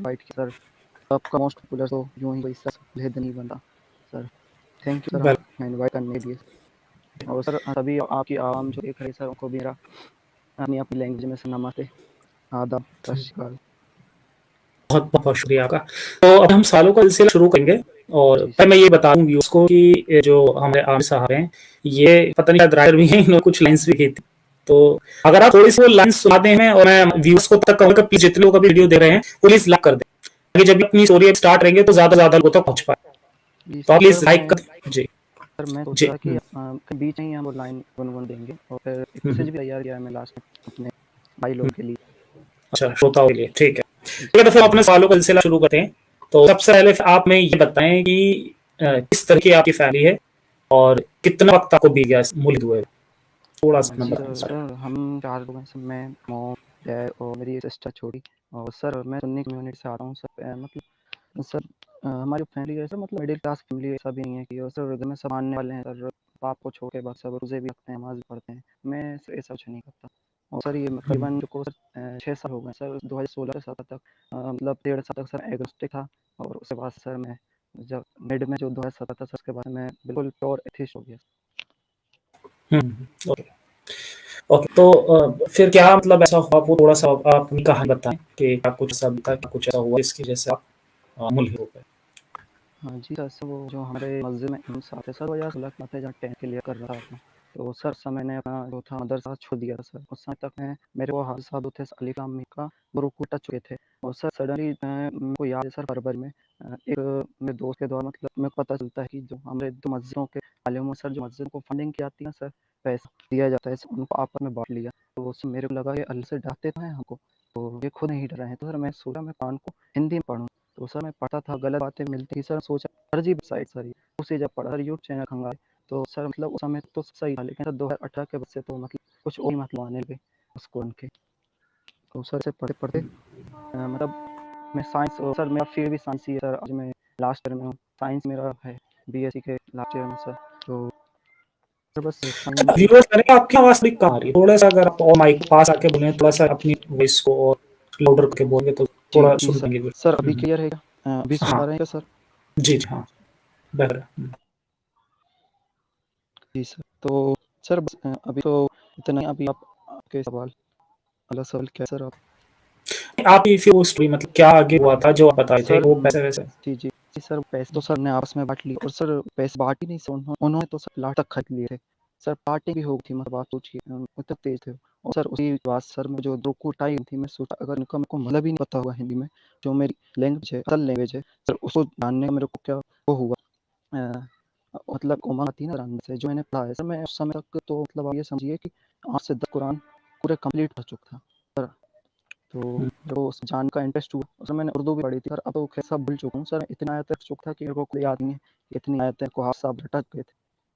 Invite किया sir. आपका most popular तो यूँ ही सर भेद नहीं बनता sir. Thank you sir well हमें इनवाइट करने के लिए। और सर सभी आपकी आवाम जो देख रहे सर उनको भी मेरा अपनी अपनी लैंग्वेज में सर नमस्ते, आदाब, सत श्री अकाल। बहुत बहुत शुक्रिया आपका। तो अब हम सवालों का सिलसिला शुरू करेंगे और जी पहले सर। मैं ये बता दूं व्यूअर्स को कि जो हमारे आमिर साहब हैं ये पता नहीं शायद राइटर भी हैं, इन्होंने कुछ लाइंस भी की थी। तो अगर आप थोड़ी सी वो लाइंस सुना दें हमें और मैं व्यूअर्स को तक कहूँगा प्लीज जितने लोग अभी वीडियो देख रहे हैं प्लीज लाइक कर दें ताकि जब भी अपनी स्टोरी स्टार्ट रहेंगे तो ज्यादा लोगों तक पहुंच पाए। जी तो आप सर प्लीज लाइक मैं कर दें। जी सर मैं सोच जी रहा कि के बीच में ही हम वो लाइन गुनगुन देंगे और फिर एक मैसेज भी तैयार किया है मैं लास्ट में अपने भाई लोग के लिए। अच्छा श्रोताओं के लिए ठीक है। जी ठीक है तो फिर अपने सवालों का सिलसिला शुरू करते हैं। तो सबसे पहले आप में ये बताएं कि किस तरह की आपकी फैमिली है और कितना वक्त आपको बीत गया मूल्य हुए थोड़ा सा जी नंबर सर सर। हम 4 लोग हैं सर, मैं, मॉम, डैड और मेरी एक सिस्टर छोटी। और सर मैं सुन्नी कम्युनिटी से आता हूँ सर। मतलब सर हमारी फैमिली है सर, मतलब मिडिल क्लास फैमिली ऐसा भी नहीं है कि और सर घर में सब मानने वाले हैं सर। बाप को छोड़ के बस सब रोज़े भी रखते हैं, नमाज़ भी पढ़ते हैं। मैं सर ऐसा कुछ नहीं करता। और सर ये करीबन को सर 6 साल हो गए सर, 2016 से 17 तक मतलब 1.5 साल तक सर एग्नोस्टिक था। और उसके बाद सर मैं जब मिड में जो 2017 था सर उसके बाद मैं बिल्कुल प्योर एथिस्ट हो गया। ओके ओके तो फिर क्या मतलब ऐसा हुआ वो थोड़ा सा आप अपनी कहानी बताएं कि क्या कुछ ऐसा बीता क्या कुछ ऐसा हुआ इसकी वजह से आप मूल्य हो गए। हाँ जी सर, वो जो हमारे मस्जिद में इमाम साहब थे सर, वो यार अलग बात है जहाँ 10th क्लियर कर रहा था अपना। तो सर समय मैंने अपना जो था मदरसा छोड़ दिया था सर। उस समय तक मैं मेरे वो हाफिज़ साहब थे अली खान अम्मी का, वो रुकू टच चुके थे। और सर सडनली मेरे को याद है सर फरवरी में एक मेरे दोस्त के द्वारा मतलब मेरे को पता चलता है कि जो हमारे जो मस्जिदों के आलिम में सर जो मस्जिद को फंडिंग की जाती है ना सर, पैसा दिया जाता है सर, उनको आपस में बांट लिया। तो उससे मेरे को लगा ये अल्लाह से डरते तो हैं हमको, तो ये खुद नहीं डर रहे हैं। तो सर मैं सोचा मैं कुरान को हिंदी में पढ़ूँ। तो सर मैं पढ़ता था, गलत बातें मिलती थी सर, सोचा फर्जी वेबसाइट सर ये, उसे जब पढ़ा यूट्यूब चैनल खंगाल। तो सर मतलब उस समय तो सही था, लेकिन सर 2018 के बाद से तो मतलब कुछ और ही मतलब आने लगे उसको उनके। तो सर से पढ़ते पढ़ते मतलब मैं साइंस, सर मेरा फील्ड भी साइंस ही है सर। आज मैं लास्ट ईयर में हूँ, साइंस मेरा है, बीएससी के लास्ट ईयर में सर। तो सर बस फाइनली व्यूअर्स करें आपकी आवाज भी कहाँ आ रही है थोड़ा सा अगर आप और माइक पास आके बोलें थोड़ा सा अपनी वॉइस को और लाउडर करके बोलेंगे तो जी थोड़ा जी सुन सर। पाएंगे। सर अभी क्लियर है क्या? अभी सुन हाँ पा रहे हैं क्या सर? जी जी हाँ बेहतर है। जी सर। तो सर बस अभी तो इतना ही। अभी आप आपके सवाल, अगला सवाल क्या है सर आप? आप ही फिर वो स्टोरी मतलब क्या आगे हुआ था जो आप बताए थे सर वो पैसे वैसे। जी, जी। जी सर, पैसे तो सर ने आपस में बाँट लिए और सर पैसे बाँट ही नहीं सर उन्होंने तो सर लास्ट तक खरीद लिए थे। सर पार्टी भी हो गई थी, मतलब आप सोचिए इतने तेज़ थे। और सर उसी बाद सर में जो 2 टाइम थी, मैं सोचा अगर इनका मेरे को मतलब ही नहीं पता होगा हिंदी में, जो मेरी लैंग्वेज है, असल लैंग्वेज है, सर उसको जानने का मेरे को क्या वो हुआ मतलब उमंग आती है ना अंदर से, जो मैंने पढ़ा है सर। मैं उस समय तक तो मतलब आप ये समझिए कि 8 से 10 कुरान पूरे कंप्लीट कर चुका था सर। तो मेरे को उस जान का इंटरेस्ट हुआ और सर मैंने उर्दू भी पढ़ी थी सर। अब तो खैर सब भूल चुका हूँ सर, इतनी आयतें पढ़ चुका था कि मेरे को कोई याद नहीं है कि इतनी आयतें को हाथ साहब रटक गए थे।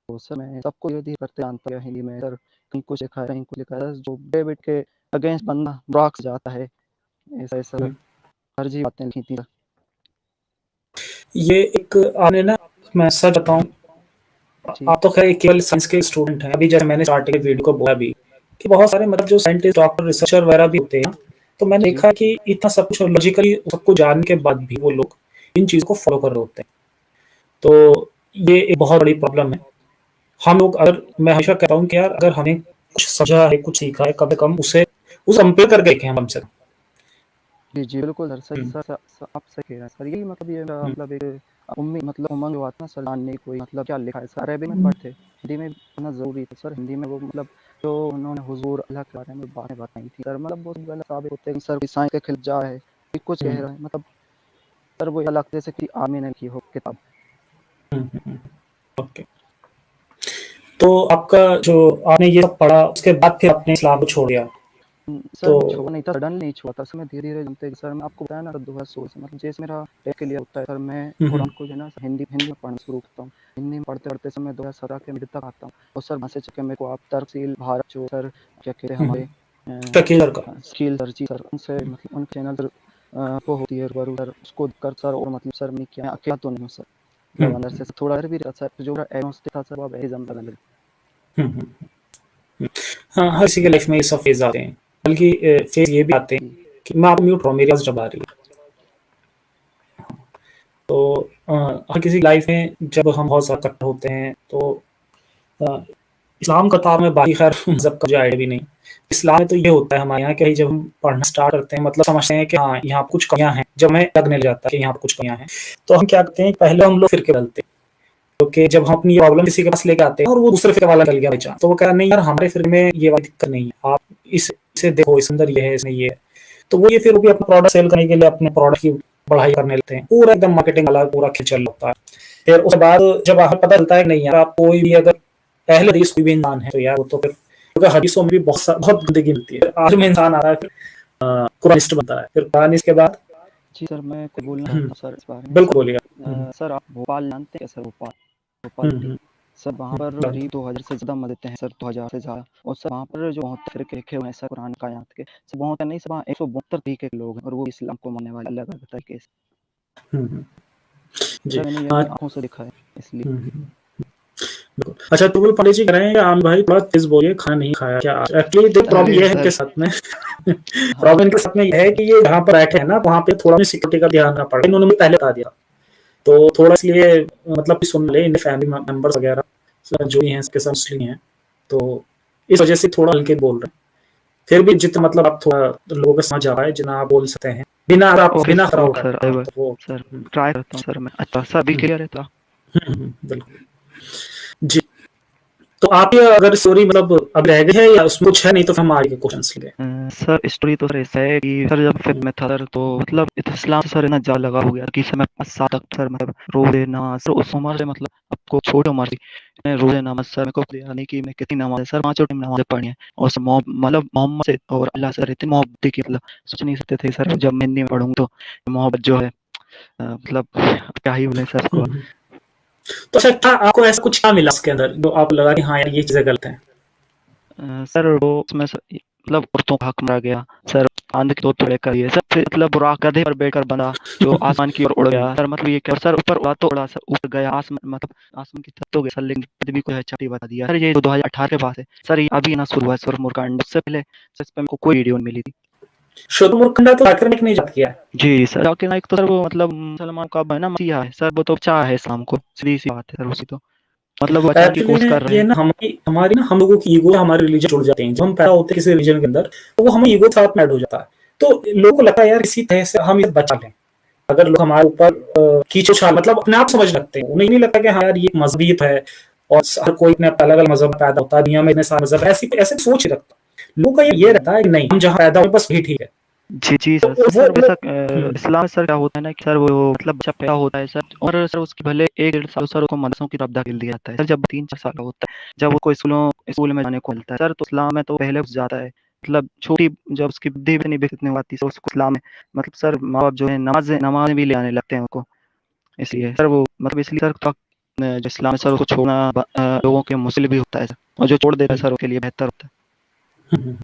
तो सर मैं सबको धीरे-धीरे करते जानता गया हिंदी में सर, कहीं कुछ लिखा है, कहीं कुछ लिखा है। जो डेविड के अगेंस्ट बंदा ब्रॉक्स जाता है, ऐसा सर फर्जी बातें लिखी थी सर। ये एक आपने ना मैं सच बताऊं जी, आप तो खैर केवल साइंस के स्टूडेंट हैं अभी जैसे मैंने स्टार्टिंग के वीडियो को बोला भी कि बहुत सारे मतलब जो साइंटिस्ट डॉक्टर रिसर्चर वगैरह भी होते हैं तो मैंने जी, देखा कि इतना सब कुछ लॉजिकली सब कुछ जानने के बाद भी वो लोग इन चीज़ों को फॉलो कर रहे होते हैं। तो ये एक बहुत बड़ी प्रॉब्लम है। हम लोग अगर मैं हमेशा कहता हूँ कि यार अगर हमें कुछ समझा है कुछ सीखा है कम से कम उसे कंपेयर करके देखें हम हमसे। जी, जी, बिल्कुल सर, सही हम्म, सर सर सर आप सही कह रहे हैं सर। यही मतलब ये मेरा हम्म, मतलब एक मतलब उमंग जो आता है ना सर, जानने की कोई मतलब क्या लिखा है सर। अरबी में पढ़ते, हिंदी में पढ़ना ज़रूरी था सर। हिंदी में वो मतलब जो उन्होंने हुज़ूर अल्लाह के बारे में बातें बताई थी सर, मतलब वो गलत साबित होते हैं कि सर कोई साइंस के खिलाफ जा है, कोई कुछ कह हम्म, रहा है, मतलब सर वो अलग जैसे कि आर्मी ने की हो किताब। ओके तो आपका जो आपने ये सब पढ़ा उसके बाद फिर आपने इस्लाम को छोड़ दिया। सर तो मैं छोड़ा नहीं था, सडनली नहीं छोड़ा था सर। मैं धीरे-धीरे जानते कि सर मैं आपको बताया ना 2016 से मतलब जैसे मेरा टेक क्लियर होता है सर, मैं हम्म, कुरान को जो है ना हिंदी हिंदी में पढ़ना शुरू करता हूँ। हिंदी में पढ़ते-पढ़ते सर मैं 2017 के मिड तक आता हूँ और सर वहाँ से चल के मेरे को आप तर्सील भारत जो सर क्या कहते हैं हमारे शकील का स्किल सर, जी सर, उनसे मतलब उनके चैनल पर वो होती है रूबरू सर, उसको कर सर और मतलब सर मैं क्या अकेला तो नहीं हूँ सर। मतलब अंदर से थोड़ा डर भी रहता सर, जो मेरा एग्नोस्टिक था सर वो अब एथिज़्म बदल गया। हाँ हर किसी के लाइफ में ये सब फेज आते हैं बल्कि फेज ये भी आते हैं जी। कि मैं आपको म्यूट रहा हूँ मेरी आवाज जब आ रही है। तो हर किसी की लाइफ में जब हम बहुत ज़्यादा इकट्ठे होते हैं तो अ, इस्लाम का था में बाकी खैर मज़हब का मुझे आइडिया भी नहीं। इस्लाम में तो ये होता है हमारे यहाँ कि जब हम पढ़ना स्टार्ट करते हैं मतलब समझते हैं कि हाँ, यहाँ कुछ कमियाँ हैं, जब हमें लगने लग जाता है कि यहाँ पे कुछ कमियाँ हैं, तो हम क्या करते हैं पहले हम लोग फ़िरके बदलते हैं। क्योंकि जब हम अपनी प्रॉब्लम किसी के पास लेके आते हैं और वो दूसरे फ़िरके वाला चल गया बाई चांस, तो वो कह रहा नहीं यार हमारे फ़िरके में ये वाली दिक्कत नहीं है, आप इसे देखो इसके अंदर ये है, इसमें ये है। तो वो ये फिर वो भी अपना प्रोडक्ट सेल करने के लिए अपने प्रोडक्ट की बढ़ाई करने लगते हैं। पूरा एकदम मार्केटिंग वाला पूरा खेल चल होता है। फिर उसके बाद जब हमें पता चलता है कि नहीं यार आप कोई भी अगर अहले हदीस कोई भी इंसान है तो यार वो तो फिर क्योंकि हदीसों में भी बहुत गंदगी मिलती है। आज में इंसान आ रहा है फिर कुरानिस्ट बनता है। फिर कुरानिस्ट के बाद जी सर, मैं कुछ बोलना चाहता हूँ सर इस बारे में। बिल्कुल बोलिए। सर आप भोपाल जानते हैं सर? भोपाल भोपाल हुँ, सिटी हुँ। सर, वहाँ पर करीब 2000 से ज़्यादा मस्जिदें हैं सर, 2000 से ज़्यादा। और सर वहाँ पर जो 72 फ़िरके लिखे हुए हैं सर कुरान कायनात के, सर 72 नहीं, सर वहाँ 172 तरीके के लोग हैं और वो इस्लाम को मानने वाले अलग-अलग तरीके से। हुँ, हुँ। जी। सर मैंने ये अपनी आँखों से देखा है इसलिए। हुँ, हुँ। बिल्कुल। अच्छा टुगल पांडे जी कह रहे हैं कि आमिर भाई थोड़ा तेज़ बोलिए, खाना नहीं खाया क्या आज? एक्चुअली देखिए प्रॉब्लम अरे ये है सर! इनके साथ में हाँ, प्रॉब्लम इनके साथ में ये है कि ये जहाँ पर बैठे हैं ना, वहाँ पे थोड़ा उन्हें सिक्योरिटी का ध्यान रखना पड़ा। इन्होंने मुझे पहले बता दिया। तो थोड़ा इसलिए मतलब कि सुन ले इनके फैमिली मेंबर्स वगैरह जो भी हैं इसके साथ मुस्लिम हैं। तो इस वजह से थोड़ा हल्के बोल रहे हैं। फिर भी जितना मतलब आप थोड़ा लोगों को समझ आ रहा है जितना आप बोल सकते हैं। बिना अगर आप ओके बिना खड़ा ओके उठाए सर, आई हाँ, विल तो वो सर हुँ, ट्राई करता हूँ सर मैं। अच्छा सर अभी हुँ, क्लियर है तो? बिल्कुल। जी। तो आप ये अगर स्टोरी मतलब अब रह गई है या उसमें कुछ है नहीं तो फिर हम आगे के क्वेश्चंस लेंगे। सर स्टोरी तो सर ऐसा है कि सर जब फिर हुँ, मैं था सर तो मतलब इस्लाम से सर इतना ज़्यादा लगा हो गया कि सर मैं 5 साल तक सर मतलब रोज़े नमाज़ सर उस उम्र से मतलब आपको छोटी उम्र से मैं रोज़े नमाज़ सर मेरे को याद नहीं कि मैं कितनी नमाज़ें सर 5 टाइम नमाज़ें पढ़ी हैं। और सर मतलब मोहम्मद से और अल्लाह से इतनी मोहब्बत थी कि मतलब सोच नहीं सकते थे सर जब मैं हिंदी में पढ़ूँ तो मोहब्बत जो है मतलब क्या ही बोलें सर हुँ, इसको। हुँ। तो अच्छा क्या आपको ऐसा कुछ क्या मिला उसके अंदर जो आपको लगा कि हाँ यार ये चीज़ें गलत हैं? सर वो उसमें मतलब औरतों का हक मारा गया सर, आंध के 2 टुकड़े कर दिए सर, फिर मतलब बुराक गधे पर बैठकर बंधा जो आसमान की ओर उड़ हुँ, गया सर, मतलब ये क्या सर ऊपर उड़ा तो उड़ा सर ऊपर गया आसमान मतलब आसमान की छत तो गया सर, लेकिन फिर भी कोई छठी बता दिया सर। ये 2018 के बाद है सर, ये अभी ना शुरू हुआ है सुरमुर कांड, उससे पहले सर इस पे मेरे को कोई वीडियो नहीं मिली थी। शुतुरमुर्ग तो जाकिर नाइक ने इजाद किया है। जी सर, जाकिर नाइक तो सर वो मतलब मुसलमान का है ना, मसीहा है सर, वो तो चाह है इस्लाम को, सीधी सी बात है सर उसी तो मतलब वो बचाने की एक्चुअली कोशिश कर रहे ये हैं। ना हमारी ना हम लोगों की ईगो हमारे रिलीजन जुड़ जाते हैं। जब हम पैदा होते हैं किसी रिलीजन के अंदर तो वो हमें ईगो के साथ में ऐड हो जाता है। तो लोगों को लगता है यार इसी तरह से हम ये बचा लें। अगर लोग हमारे ऊपर कीचो छाल मतलब अपने आप समझ लगते हैं। उन्हें नहीं लगता कि हाँ यार ये मज़हबियत है और हर कोई अपने अलग-अलग मज़हब में पैदा होता है। दुनिया में इतने सारे मज़हब ऐसी ऐसे सोच ही रखता है। लोगों का ये रहता है कि नहीं हम जहाँ पैदा हुए बस वही ठीक है। जी, जी तो सर। वो सर वैसा लोग हुँ, इस्लाम में सर क्या होता है ना कि सर वो मतलब बच्चा पैदा होता है सर और सर उसके भले 1 डेढ़ साल सर उसको मदरसों की तरफ धकेल दिया जाता है। सर जब 3-4 साल का होता है, जब वो कोई स्कूल में जाने को मिलता है सर, तो इस्लाम में तो पहले घुस जाता है। मतलब छोटी जब उसकी बुद्धि भी नहीं विकसित नहीं पाती, तो उसको इस्लाम में मतलब सर माँ-बाप जो है नमाज़ें भी ले आने लगते हैं उनको। इसलिए सर वो मतलब इसलिए सर जो इस्लाम है सर उसको छोड़ना लोगों के मुश्किल भी होता है सर, और जो छोड़ देता है हुँ, सर उसके लिए बेहतर होता है। हुँ, हुँ।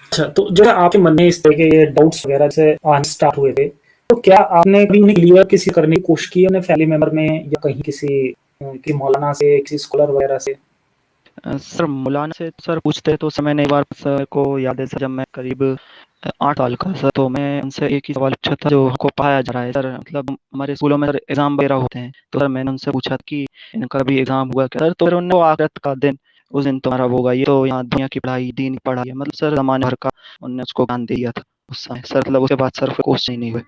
अच्छा, तो जो है आपके मन में इस तरह के ये डाउट्स वगैरह से आने स्टार्ट हुए थे, तो क्या आपने कभी उन्हें क्लियर किसी करने की कोशिश की अपने फैमिली मेंबर में या कहीं किसी मौलाना से, किसी स्कॉलर वगैरह से? सर मौलाना से सर पूछते तो सर मैंने एक बार सर को याद है सर, जब मैं करीब 8 साल का सर, तो मैं उनसे एक ही सवाल पूछा था जो हमको पढ़ाया जा रहा है सर, मतलब हमारे स्कूलों में सर एग्ज़ाम वगैरह होते हैं, तो सर मैंने उनसे पूछा कि इनका भी एग्ज़ाम हुआ क्या सर? तो फिर उन्होंने वो आखिरत का दिन उस दिन तुम्हारा वो होगा, ये तो यहाँ दुनिया की पढ़ाई दीन की पढ़ाई है, मतलब सर ज़माने भर का उन्होंने उसको ज्ञान दे दिया था उस समय सर, मतलब उसके बाद सर फिर क्वेश्चन ही नहीं हुए।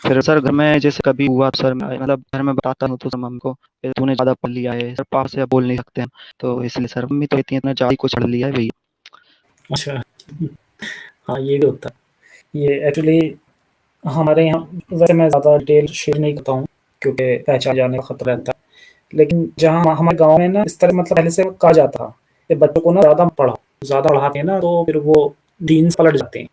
फिर सर घर में जैसे कभी हुआ तो सर मैं मतलब घर में बताता हूँ तो सर मम्मी को तूने ज़्यादा पढ़ लिया है सर, पापा से अब बोल नहीं सकते हम, तो इसलिए सर मम्मी तो कहती है इतना ज़्यादा ही कुछ पढ़ लिया है भई। अच्छा, हाँ, ये भी होता है। ये एक्चुअली हमारे यहाँ वैसे मैं ज़्यादा डिटेल शेयर नहीं करता हूँ, क्योंकि पहचान जाने का खतरा रहता है। लेकिन जहाँ हमारे गाँव में ना इस तरह मतलब पहले से कहा जाता था कि बच्चों को ना ज़्यादा पढ़ाते हैं ना तो फिर वो दीन से पलट जाते हैं।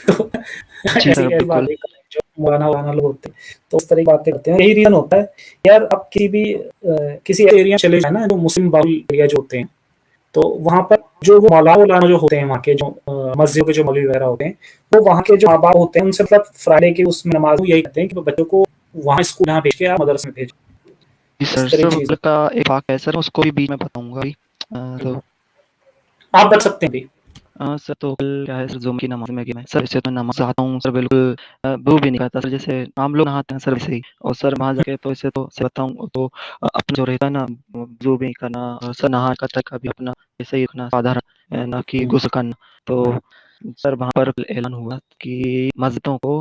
तो जी ऐसी सर, ऐसी बिल्कुल। बातें करते हैं जो मौलाना लोग होते हैं, तो उस तरह की बातें करते हैं। यही रीज़न होता है, यार आप किसी एरिया चले जाए ना जो मुस्लिम बाहुल एरिया जो होते हैं, तो वहाँ पर जो वो मौलाना जो होते हैं वहाँ के जो मस्जिदों के जो मौलवी वगैरह होते हैं, तो वहाँ के जो माँ-बाप होते हैं उनसे मतलब फ्राइडे की उसमें नमाज़ में यही कहते हैं कि बच्चों को वहाँ स्कूल ना भेज के आप मदरसे में भेजो। जी इस सर, तरह सर की चीज़ बगल का एक वाक़या है सर, उसको भी बीच में बताऊँगा अभी। तो आप बच सकते हैं अभी। सर तो कल क्या है सर ज़ुम्मे की नमाज़ में गया मैं। सर वैसे तो नमाज़ आता हूँ सर बिल्कुल वज़ू भी नहीं करता सर जैसे आम लोग नहाते हैं सर वैसे ही और सर वहाँ जाके तो ऐसे तो सही बताऊँ तो अपना जो रहता है ना वज़ू भी करना और सर नहाने का तरीका भी अपना ऐसे ही रखना साधारण ना कि हुँ। गुस्ल करना। तो सर वहाँ पर ऐलान हुआ कि मस्जिदों को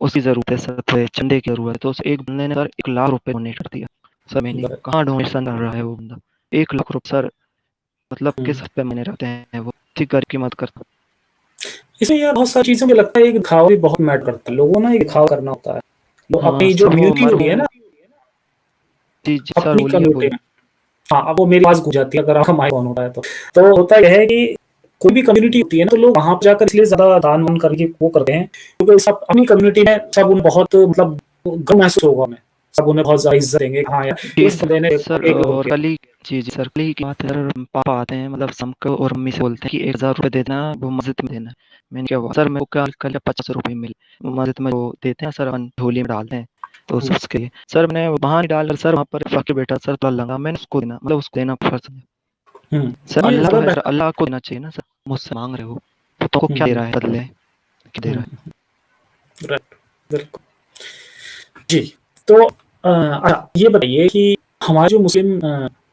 उसकी ज़रूरत है सर थोड़े चंदे की ज़रूरत है। तो उस एक बंदे ने सर ₹1,00,000 डोनेट कर दिया। सर महीने ब कहाँ डोनेशन कर रहा है वो बंदा। ₹1,00,000 सर मतलब किस हुँ। हद पे महीने रहते हैं वो ठीक गरीब की मदद करता। इसमें यार बहुत सारी चीज़ें मुझे लगता है कि दिखावा भी बहुत मैटर करता है। लोगों को ना ये दिखावा करना होता है। तो हाँ अपनी जो सर वो इम्यूनिटी होती है मरहूम ना जी, जी सर अपनी बोलिए, कम्युनिटी बोलिए। में हाँ, अब वो मेरी आवाज़ गूंज जाती है अगर आपका माइक ऑन होता है तो। तो होता ये है कि कोई भी कम्युनिटी होती है ना तो लोग वहाँ पे जाकर इसलिए ज़्यादा दान-वान करके वो करते हैं क्योंकि सब अपनी कम्युनिटी में सब उन्हें बहुत मतलब गर्व महसूस होगा उन्हें। सब उन्हें बहुत ज़्यादा इज़्ज़त देंगे। हाँ यार, जी इस बंदे ने देखो सर 1 लोगों और के कल ही जी, जी सर कल ही की बात है सर पापा आते हैं मतलब शाम को और मम्मी से बोलते हैं कि ₹1,000 देना वो मस्जिद में देना है। मैंने कहा सर मेरे को कल ₹50 मिले। वो मस्जिद में वो देते हैं सर अपन झोली में डालते हैं। तो हुँ। उसके लिए सर मैंने वहाँ नहीं डालकर सर वहाँ पर फ़कीर बैठा सर थोड़ा लगा मैंने उसको देना मतलब उसको देना फ़र्ज़ है। हुँ। सर ये अल्लाह तो ज़्यादा है सर बेहतर अल्लाह को देना चाहिए ना सर मुझसे माँग रहे हो। तो तुमको हुँ, क्या दे हुँ। रहा है बदले? क्या दे रहा हुँ, है? राइट, बिल्कुल। जी, तो अच्छा ये बताइए कि हमारे जो मुस्लिम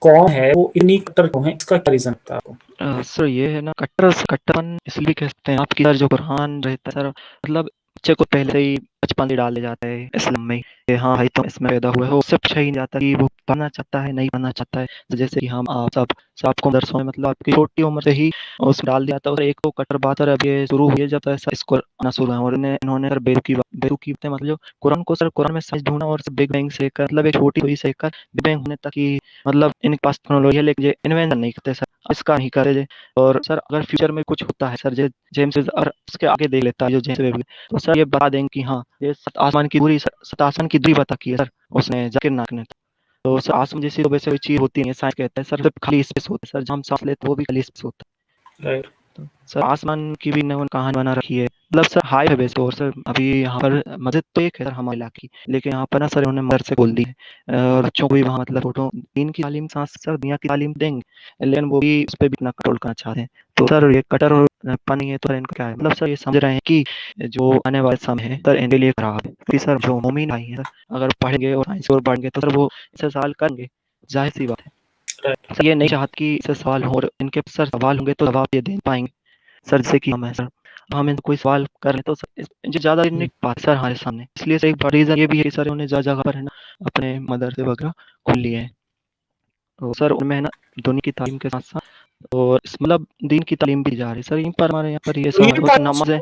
कौम है वो इतनी कट्टर क्यों है? इसका क्या रीज़न लगता है आपको? सर ये है ना कट्टरपन इसलिए कह सकते हैं आपकी सर जो कुरान रहता है सर मतलब बच्चे को पहले से ही बचपन से डाल दिया जाता है इस्लाम में कि हाँ भाई तुम इसमें पैदा हुए हो उससे पूछा ही नहीं जाता कि वो पढ़ना चाहता है नहीं पढ़ना चाहता है तो जैसे कि हम आप सब आपको दरसों में मतलब आपकी छोटी उम्र से ही उसमें डाल दिया था और एक तो कट्टर बात है अब ये शुरू हुई है जब ऐसा इसको आना शुरू है और इन्होंने सर बेवकूफ़ी मतलब जो कुरान को सर कुरान में साइंस ढूंढा और बिग बैंग से लेकर मतलब एक छोटी हुई से लेकर बिग बैंग होने तक की मतलब इनके पास टेक्नोलॉजी है लेकिन ये इन्वेंशन नहीं करते सर इसका नहीं करे जे और सर अगर फ्यूचर में कुछ होता है सर जेम्स वेब और उसके आगे देख लेता है जो जेम्स वेब तो सर ये बता देंगे कि हाँ ये 7 आसमान की दूरी 7 आसमान की दूरी पता की है सर उसने जाकिर नायक ने। तो सर आसमान जैसी तो वैसे कोई चीज़ होती नहीं है साइंस कहता है सर सिर्फ खाली स्पेस होता है सर जहाँ हम सांस लेते हैं वो भी खाली स्पेस होता है। राइट। तो सर आसमान की भी इन्होंने कहानी बना रखी है मतलब सर हाई है वैसे और सर अभी यहाँ पर मस्जिद तो एक है सर हमारे इलाके की लेकिन यहाँ पर ना सर उन्होंने मदरसे खोल दी है और बच्चों को भी वहाँ मतलब फोटो दीन की तालीम साथ सर दुनिया की तालीम देंगे लेकिन वो भी उस पर भी इतना कंट्रोल करना चाहते हैं। तो सर ये कटर और पानी है तो सर इनका क्या है मतलब सर ये समझ रहे हैं कि जो आने वाला समय है सर इनके लिए खराब है क्योंकि सर जो मोमिन भाई हैं सर अगर पढ़ेंगे और साइंस और पढ़ेंगे तो सर वो इसे सवाल करेंगे जाहिर सी बात है। राइट। सर ये नहीं चाहते कि इससे सवाल हो और इनके सर सवाल होंगे तो जवाब ये दे पाएंगे सर जैसे कि हम हैं सर हम इनको कोई सवाल कर रहे हैं तो सर जो ज़्यादा हुँ। नहीं बात सर हमारे सामने इसलिए सर एक बड़ा रीज़न ये भी है कि सर उन्हें जगह जगह पर है ना अपने मदरसे वगैरह खोल लिए हैं। तो सर उनमें है ना दुनिया की तालीम के साथ साथ और मतलब दीन की तालीम भी दी जा रही है सर यहीं पर हमारे यहाँ पर ये दुनिया सब की बस तालीम नमाज़ें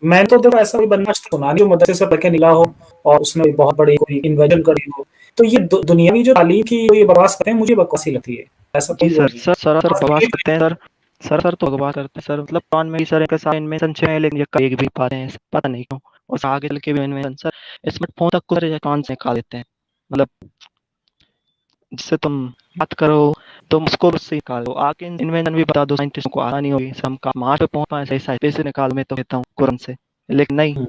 मैंने तो देखो ऐसा कोई बंदा आज तक सुना नहीं जो मदरसे से पढ़ के निकला हो और उसने बहुत बड़ी कोई इन्वेंशन करी हो। तो ये दुनियावी जो तालीम की ये बकवास करते हैं मुझे बकवास ही लगती है। ऐसा जी कोई वो सर नहीं है। सर बस बकवास ये करते हैं सर सर तो बकवास करते हैं सर मतलब कुरान में भी सर इनके साथ इन्वेंशन है लेकिन ये कर भी पा रहे हैं पता नहीं क्यों और आगे चल के भी इन्वेंशन सर स्मार्टफोन तक को सर कान से निकाल देते हैं मतलब जिससे तुम बात करो तुम उसको उससे निकालो आगे इन्वेंशन भी बता दो साइंटिस्ट को आना नहीं होगी हम मार्स पे पहुंच पाए सही पैसे निकाल मैं तो कहता हूँ कुरान से लेकिन नहीं। हुँ।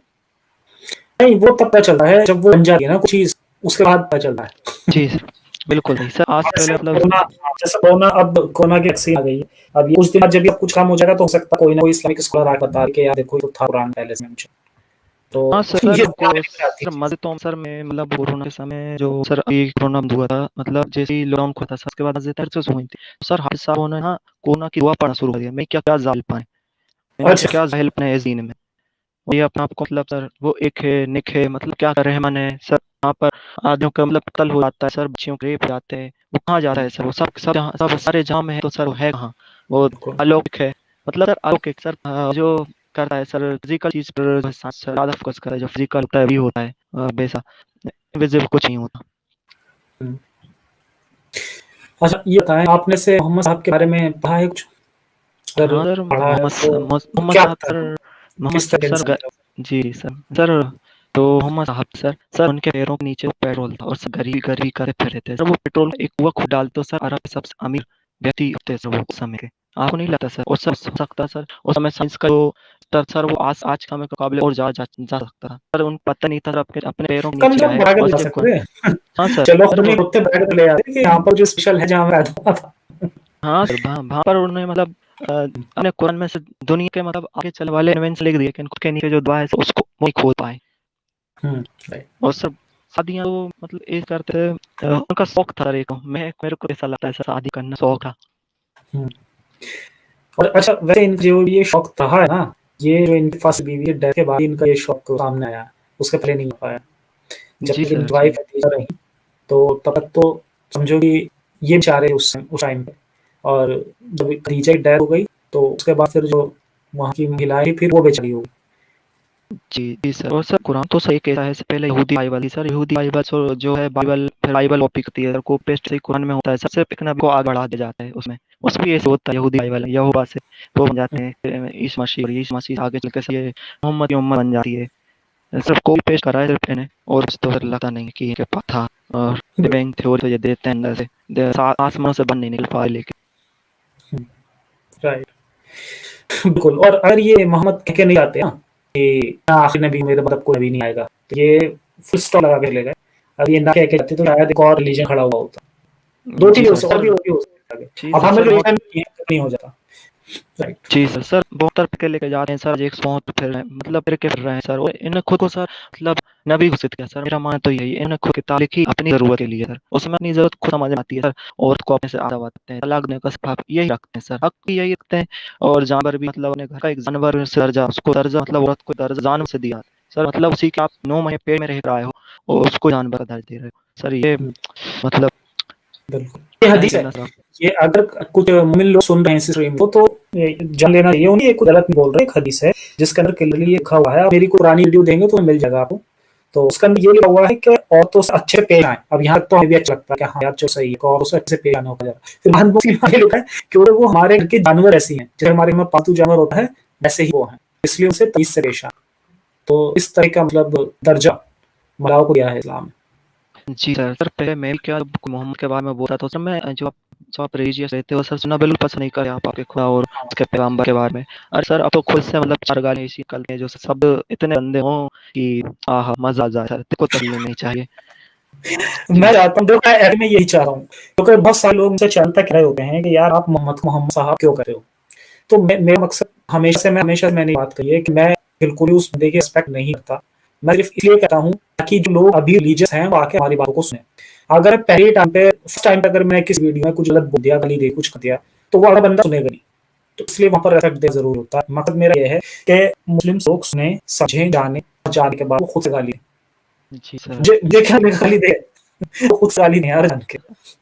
नहीं वो तब पता चलता है जब वो बन जाती है ना कुछ चीज़ उसके बाद पता चलता है। जी सर बिल्कुल सही सर आज से जैसे पहले मतलब कोरोना जैसे कोरोना अब कोरोना की वैक्सीन आ गई है। अब ये कुछ दिन बाद जब ये कुछ काम हो जाएगा तो हो सकता है कोई ना कोई इस्लामिक स्कॉलर आके बता दे कि यार देखो ये तो था कुरान पहले से मेंशन। तो हाँ सर ये सर दुनिया को में दिख जाती सर है चीज़ें। मजे तो सर में मतलब कोरोना के समय जो सर अभी कोरोना हुआ था मतलब जैसे ही लॉकडाउन खुला था सर उसके बाद मजे से हुई थी तो सर हर साहब ने ना कोरोना की दुआ पढ़ना शुरू कर दिया मैं क्या क्या जाल पाए मैंने अच्छा। क्या हेल्प है इस दीन में ये अपना आपको मतलब सर वो एक है निक है मतलब क्या कर रहमान है सर वहाँ पर आदमियों का मतलब कत्ल हो जाता है सर बच्चियों के रेप हो जाते हैं वो कहाँ जाता हुँ, है सर वो सब सब जहाँ सब सारे जहाँ में है तो सर वो है कहाँ वो बिल्कुल। अलौकिक है मतलब सर अलौकिक सर जो करता है सर फिजिकल चीज पर ज़्यादा फोकस करता है जो फिजिकल होता है भी होता है वैसा विजिबल कुछ नहीं होता। हुँ। अच्छा ये बताएँ आपने से मोहम्मद साहब के बारे में पढ़ा है कुछ? अगर हाँ सर पढ़ा है तो मोहम्मद क्या साहब लगता है सर आपको? मोहम्मद किस तरह साहब के सर इंसान थे वो? जी सर सर तो मोहम्मद साहब सर उनके पैरों के नीचे पेट्रोल था और सर गरीबी गरीबी करे फिर रहे थे सर वो पेट्रोल एक कुआं खुद डालते तो सर अरब के सबसे अमीर व्यक्ति होते सर वो उस समय के आपको नहीं लगता सर और सर हो सकता सर उस समय साइंस का जो स्तर सर वो आज का मुकाबले और जा सकता था सर उन पता नहीं था अपने अपने पैरों के कम नीचे से कम आए बढ़ा के और तो जा सिर्फ सकते थे। हाँ सर चलो सर अपने वो कुत्ते बढ़ा के तो ले आते कि यहाँ पर जो स्पेशल है जहाँ मैं रहता था। हाँ सर वहाँ वहाँ पर उन्होंने मतलब हमने कुरान में से दुनिया के मतलब आगे चलने वाले इन्वेंशन लिख दिए, लेकिन खुद के नीचे जो दुआ है उसको वही खोद पाए। राइट। और सर शादियाँ तो मतलब ये करते थे, उनका शौक था। एक मेरे को ऐसा लगता है सर, शादी करना शौक था। और अच्छा, वैसे इन जो ये शौक रहा है ना, ये जो इनकी फर्स्ट बीवी के डेथ के बाद इनका ये शौक सामने आया, उसके पहले नहीं हो पाया। जब जी तक सर, इनकी जी। वाइफ खदीजा रही, तो तब तक तो समझो कि ये बेचारे उस टाइम पे, और जब खदीजा की डेथ हो गई, तो उसके बाद फिर जो वहाँ की महिलाएं थी, फिर वो बेचारी हो गई। जी, जी सर। और सर कुरान तो सही कहता है, इससे पहले यहूदी बाइबल थी सर। यहूदी बाइबल जो है बाइबल, फिर बाइबल कॉपी करती है, कॉपी पेस्ट से कुरान में होता है। सबसे एक नबी को आगे बढ़ा दिया जाता है उसमें। उसमें ऐसे होता है, यहूदी बाइबल है, यहोवा से वो बन जाते हैं, फिर यीशु मसीह, और यीशु मसीह आगे चल के ये मोहम्मद की उम्मत बन जाती है। सिर्फ कॉपी पेस्ट करा है सिर्फ इन्हें, और तो फिर लगता नहीं कि इनके पास था। और बैंक थ्योरी तो ये देते हैं अंदर से, आसमानों से बन नहीं निकल पाए लेके। राइट। बिल्कुल। और अगर ये मोहम्मद कह के नहीं आते ना कि आखिरी नबी मेरे मतलब कोई नबी नहीं आएगा, तो ये फुल स्टॉप लगा के ले गए। अगर ये ना कह के जाते तो शायद एक और रिलीजन खड़ा हुआ होता। दो जी चीजें सर, और सर। भी हो सकता है। जी अब सर, हमें सर बहुत। रिलीजन नहीं हो जाता। राइट। जी सर, सर बहुत तरफ के लेके जा रहे हैं सर, एक सौ फिर रहे हैं, मतलब फिर के फिर रहे हैं सर। और इन्हें खुद को सर मतलब नबी घोषित किया सर। मेरा मानना तो यही है, इन्हें खुद किताब लिखी अपनी जरूरत के लिए सर, उसमें अपनी जरूरत खुद समझ में आती है सर। औरत को अपने से आधा बताते हैं, तलाक देने का सिर्फ यही रखते हैं सर, हक भी यही रखते हैं। और जानवर भी, मतलब अपने घर का एक जानवर से दर्जा, उसको दर्जा, मतलब औरत को दर्जा जानवर से दिया सर। मतलब उसी के आप 9 महीने पेट में रह रहे हो और उसको जानवर का दर्जा दे रहे हो सर। ये मतलब बिल्कुल, ये क्या ही हदीस है। कहना सर। ये अगर कुछ मोमिन लोग सुन रहे हैं इस स्ट्रीम को, तो जान लेना चाहिए उन्हें, ये कुछ गलत नहीं बोल रहे। एक हदीस है जिसके अंदर क्लियरली लिखा हुआ है, आप मेरी पुरानी वीडियो देंगे तो मिल जाएगा आपको। तो उसके अंदर ये लिखा हुआ है कि औरतों से अच्छे पेश आए। अब यहाँ तक तो हमें भी अच्छा लगता है कि हाँ यार, जो सही है, औरतों से अच्छे पेश आना होगा। फिर बाद में लिखा है कि वो हमारे घर के जानवर ऐसी हैं, जैसे हमारे घर में पालतू जानवर होता है वैसे ही वो हैं, इसलिए उनसे तमीज से पेश आए। तो इस तरह का मतलब दर्जा मलाओं को दिया है इस्लाम में। जी सर, सर पहले मैं भी क्या मोहम्मद के बारे में बोलता था सर, मैं जो आप रिलीजियस रहते हो सर, सुनना बिल्कुल पसंद नहीं करे आप आपके खुदा और उसके पैगम्बर के बारे में। अरे सर, अब तो खुद से मतलब 4 गालियाँ ऐसी निकलती हैं जो शब्द इतने गंदे हों कि आहा मज़ा आ जाए सर, तेरे को तसल्ली नहीं चाहिए। मैं जी। चाहता हूँ, देखो मैं मैं यही चाह रहा हूँ, क्योंकि बहुत सारे लोग मुझसे चैनल तक रहे होते हैं कि यार आप मोहम्मद साहब क्यों कर रहे हो। तो मेरा मकसद हमेशा मैंने बात कही है कि मैं बिल्कुल ही उस बंदे की रिस्पेक्ट नहीं करता। मैं सिर्फ इसलिए कहता हूँ ताकि जो लोग अभी रिलीजियस हैं वो आके हमारी बातों को सुने। अगर पहले टाइम पे फर्स्ट टाइम पे अगर मैं किसी वीडियो में कुछ गलत बोल दिया, गाली दी, कुछ कर दिया, तो वो अगला बंदा सुनेगा नहीं। तो इसलिए वहां पर रेस्पेक्ट देना जरूर होता है। मकसद मेरा यह है कि मुस्लिम लोग सुने, समझें, जाने, और जाने के बाद वो खुद से गाली दें। जी सर। मुझे मुझे क्या गाली दे, वो खुद से गाली नहीं यार, जान के।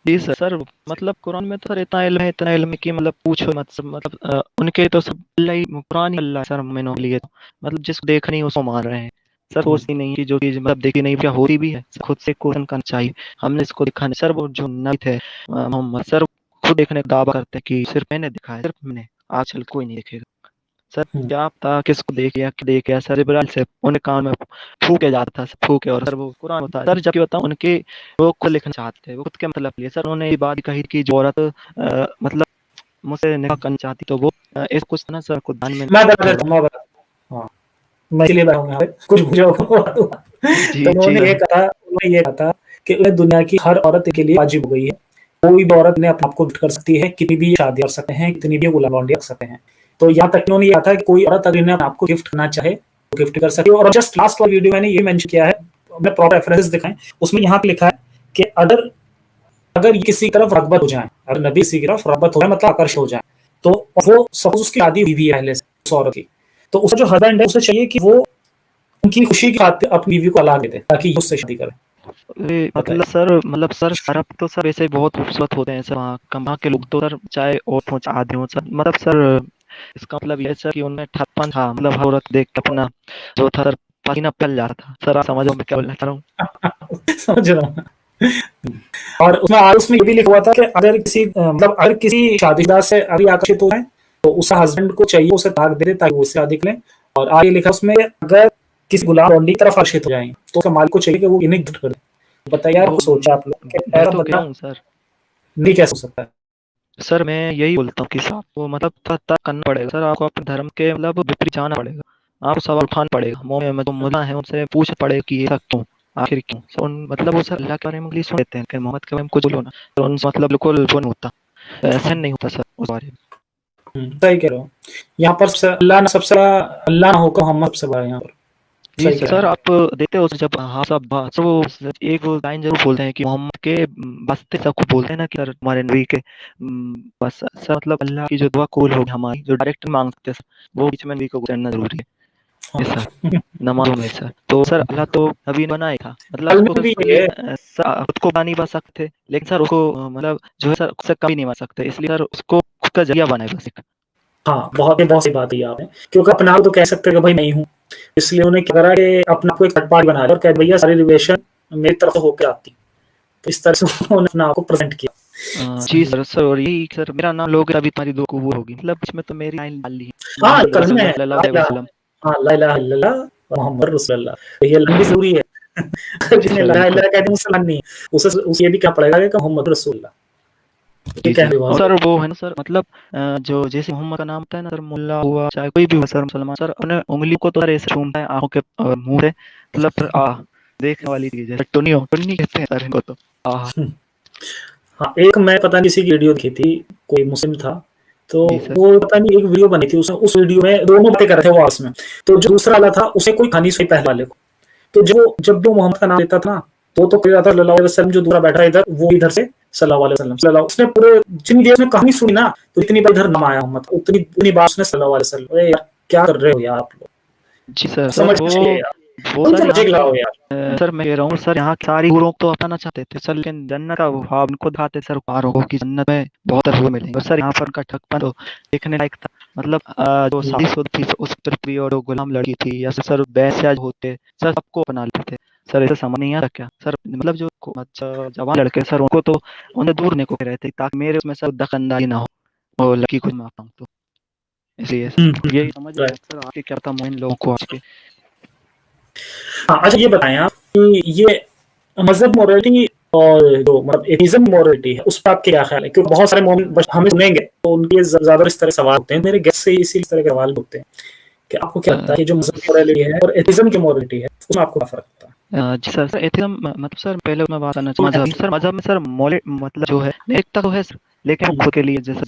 जी सर, सर मतलब कुरान में तो सर इतना इल्म है कि मतलब पूछो मत सर। मतलब उनके तो सब अल्लाह ही, कुरान ही अल्लाह है सर मोमिनों के लिए तो। मतलब जिसको देख नहीं उसको मान रहे हैं सर। सोचती नहीं कि जो चीज़ मतलब देखी नहीं क्या होती भी है सर, खुद से क्वेश्चन करना चाहिए। हमने इसको देखा नहीं सर, वो जो नबी थे मोहम्मद सर, खुद देखने का दावा करते हैं कि सिर्फ मैंने देखा है, सिर्फ मैंने, आजकल कोई नहीं देखेगा सर। हम्म, क्या पता किसको देख लिया, क्या देख लिया सर, जिब्राइल से उनके कान में फूके जाता था सर, फूके। और सर वो कुरान होता है सर, जबकि बताऊं उनके, वो खुद लिखना चाहते हैं, वो खुद के मतलब लिए सर। उन्होंने ये बात कही कि जो औरत मतलब मुझसे निकाह करना चाहती तो वो इस कुछ ना सर को दान में मैं बता थोड़ा। देता हूँ, मैं बता, हाँ, मैं इसलिए बैठा हूँ यहाँ पे, कुछ मुझे जी, तो जी सर। उन्होंने ये कहा था कि दुनिया की हर औरत के लिए वाजिब हो गई है। कोई भी औरत ने अपने आप को गिफ्ट कर सकती है, कितनी भी शादी कर सकते हैं, कितनी भी गुलाम लौंडी रख सकते हैं। तो यहाँ तक उन्होंने ये कहा था कि कोई औरत अगर इन्हें अपने आप को गिफ्ट करना चाहे तो गिफ्ट कर सकती है। और जस्ट लास्ट वाली वीडियो मैंने ये मेंशन किया है, मैं प्रॉपर रेफरेंस दिखाएं, उसमें यहाँ पे लिखा है कि अगर अगर ये किसी की तरफ रगबत हो जाए, अगर नबी किसी की तरफ रगबत हो जाए, मतलब आकर्षण हो जाए, तो वो सपोज उसकी शादी हुई है पहले से उस औरत की, तो उसका जो हस्बैंड है उसे चाहिए कि वो उनकी खुशी की खातिर अपनी बीवी को तलाक दे दे ताकि उससे शादी करे। ये बताइए। मतलब सर अरब तो सर वैसे ही बहुत खूबसूरत होते हैं सर। वहाँ के लोग तो सर चाहे औरत हो चाहे आदमी हो सर, मतलब सर इसका मतलब ये है सर कि उनमें ठप्पन था, मतलब हर औरत देख के अपना जो था सर पसीना निकल जा रहा था सर। आप समझो मैं क्या बोलना चाह रहा हूँ। समझ रहा हूँ। और उसमें ये भी लिखा हुआ था कि अगर किसी मतलब अगर किसी शादीशुदा से अभी आकर्षित हो जाए, तो उस हस्बैंड को चाहिए उसे तलाक दे दे ताकि वो उससे शादी करें। और आगे लिखा उसमें, अगर किसी गुलाम लौंडी की तरफ आकर्षित हो जाए तो उसके मालिक को चाहिए कि वो इन्हें गिफ्ट कर दे। बताइए यार, वो सोचा आप लोग कि मैं ऐसा तो कह रहा बंदा हूँ सर। नहीं कैसे हो सकता है। सर मैं यही बोलता हूँ कि सर आपको मतलब तय करना पड़ेगा सर, आपको अपने धर्म के मतलब विपरीत जाना पड़ेगा। आपको सवाल उठाना पड़ेगा, मोहम्मद में जो मुद्दा है उनसे पूछना पड़ेगा कि ऐसा क्यों, आखिर क्यों सर। मतलब वो सर अल्लाह के बारे में इंग्लिश सुन लेते हैं, फिर मोहम्मद के बारे में कुछ बोलो ना तो उनसे मतलब बिल्कुल वो नहीं होता, ऐसा नहीं होता सर उस बारे में। सही कह रहे हो। यहाँ पर अल्लाह ना सबसे बड़ा, अल्लाह ना होकर मोहम्मद सबसे बड़ा है यहाँ पर। जी सही कह रहे सर, हैं। आप देखते हो जब हाँ साहब हाँ सर, वो एक वो लाइन जरूर बोलते हैं कि मोहम्मद के वास्ते सबको बोलते हैं ना कि सर हमारे नबी के बस सर, मतलब अल्लाह की जो दुआ कबूल होगी हमारी, जो डायरेक्ट मांग सकते हैं सर, वो बीच में नबी को करना जरूरी है। हाँ। यस सर, नमाज़ों में सर। तो सर अल्लाह तो नबी ने बना ही था, मतलब कल उसको में तो भी कभी ये है। खुद को बना नहीं बना सकते थे, लेकिन सर उसको मतलब जो है सर उससे कभी नहीं बना सकते, इसलिए सर उसको खुद का जरिया बनाए बस एक। हाँ, बहुत सही बात कही आपने, क्योंकि अपने आप तो कह सकते हैं कि भाई नहीं हूँ, इसलिए उन्हें क्या करा कि अपने आप को एक थर्ड पार्टी बना लिया और कहा भैया सारी रिलेशन मेरी तरफ से होके आती। तो इस तरह से उन्होंने अपने आप को प्रेज़ेंट किया। जी सर, सर और यही सर मेरा नाम लोगे अभी तुम्हारी दुआ कबूल होगी, मतलब इसमें तो मेरी लाइन डाल ली है, हाँ, मोहम्मद कलमे है, रसूलुल्लाह सल्लल्लाहु अलैहि वसल्लम। ला इलाहा इल्लल्लाह मुहम्मद रसूलुल्लाह। तो ये लाइन भी ज़रूरी है। अगर जी जिसने सर, ला इलाहा बिल्कुल। इल्लल्लाह कह दी मुसलमान नहीं है, उसे ये भी क्या पड़ेगा कि मोहम्मद रसूलुल्लाह। ये जी कहने सर, की बात और है। सर वो है ना सर, मतलब जो जैसे मोहम्मद का नाम होता है ना सर, मुल्ला हुआ चाहे कोई भी हुआ सर मुसलमान, सर उन्हें उंगली को तो सर ऐसे चूमता है आंखों के और मुंह से, मतलब सर देखने वाली चीज है, टुन्नी टुन्नी कहते हैं सर इनको तो। आह। हाँ, एक मैं पता नहीं किसी की वीडियो देखी थी, कोई मुस्लिम था, तो जी सर। वो पता नहीं एक वीडियो बनी थी, उसमें उस वीडियो में दोनों बातें कर रहे थे वो आपस में। तो जो दूसरा वाला था उसे कोई कहानी सुनी पहले वाले को, तो जब वो मोहम्मद का नाम लेता था ना, तो कह रहा था सल्लल्लाहु अलैहि वसल्लम, जो दूसरा बैठा है इधर वो इधर से सल्लल्लाहु अलैहि वसल्लम सल्लल्लाहु, उसने पूरे जितनी देर में कहानी सुनी ना, तो इतनी बार इधर नाम आया मोहम्मद, उतनी उतनी बार उसने सल्लल्लाहु अलैहि वसल्लम। अरे यार क्या कर रहे हो यार आप लोग, जी सर, सर समझना चाहिए यार, वो तुम सर तो यहाँ लॉजिक के लाओ यार। सर मैं कह रहा हूँ सर, यहाँ के सारी हूरों को तो अपनाना चाहते थे सर, लेकिन जन्नत का वो ख्वाब उनको दिखाते सर पारों को कि जन्नत में बहुत हूर मिलेंगे, और सर यहाँ पर उनका ठगपन तो देखने लायक था, मतलब जो शादीशुदा थी उस पृथ्वी और जो गुलाम लड़की थी, या सर वैश्या जो होते सर सबको अपना लेते थे सर, ऐसा समझ नहीं आता क्या सर, मतलब जो जवान लड़के सर उनको तो उन्हें दूर नहीं को रहे थे ताकि मेरे उसमें सर दखलंदाजी ना हो, और लड़की को मार पाऊँ तो, इसलिए सर यही समझ नहीं राइट। आता सर आगे क्या था मोइन लोगों को आज के। हाँ, अच्छा ये बताएं आप कि ये मजहब मोरालिटी और जो मतलब एथिज्म मोरालिटी है, उस पर आपके क्या ख्याल है? क्योंकि बहुत सारे मोमिन हमें सुनेंगे तो उनके ज्यादा इस तरह सवाल होते हैं, मेरे गेस्ट से इसी तरह के सवाल होते हैं कि आपको क्या लगता है कि जो मजहब मोरालिटी है और एथिज्म की मोरालिटी है, उसमें आपको क्या फर्क लगता है? जी सर, सर एथिज्म मतलब सर पहले मैं बात करना चाहूँ मजहब, सर मजहब में सर मोले मतलब जो है एकता तो है सर, लेकिन वो खुद के लिए जैसे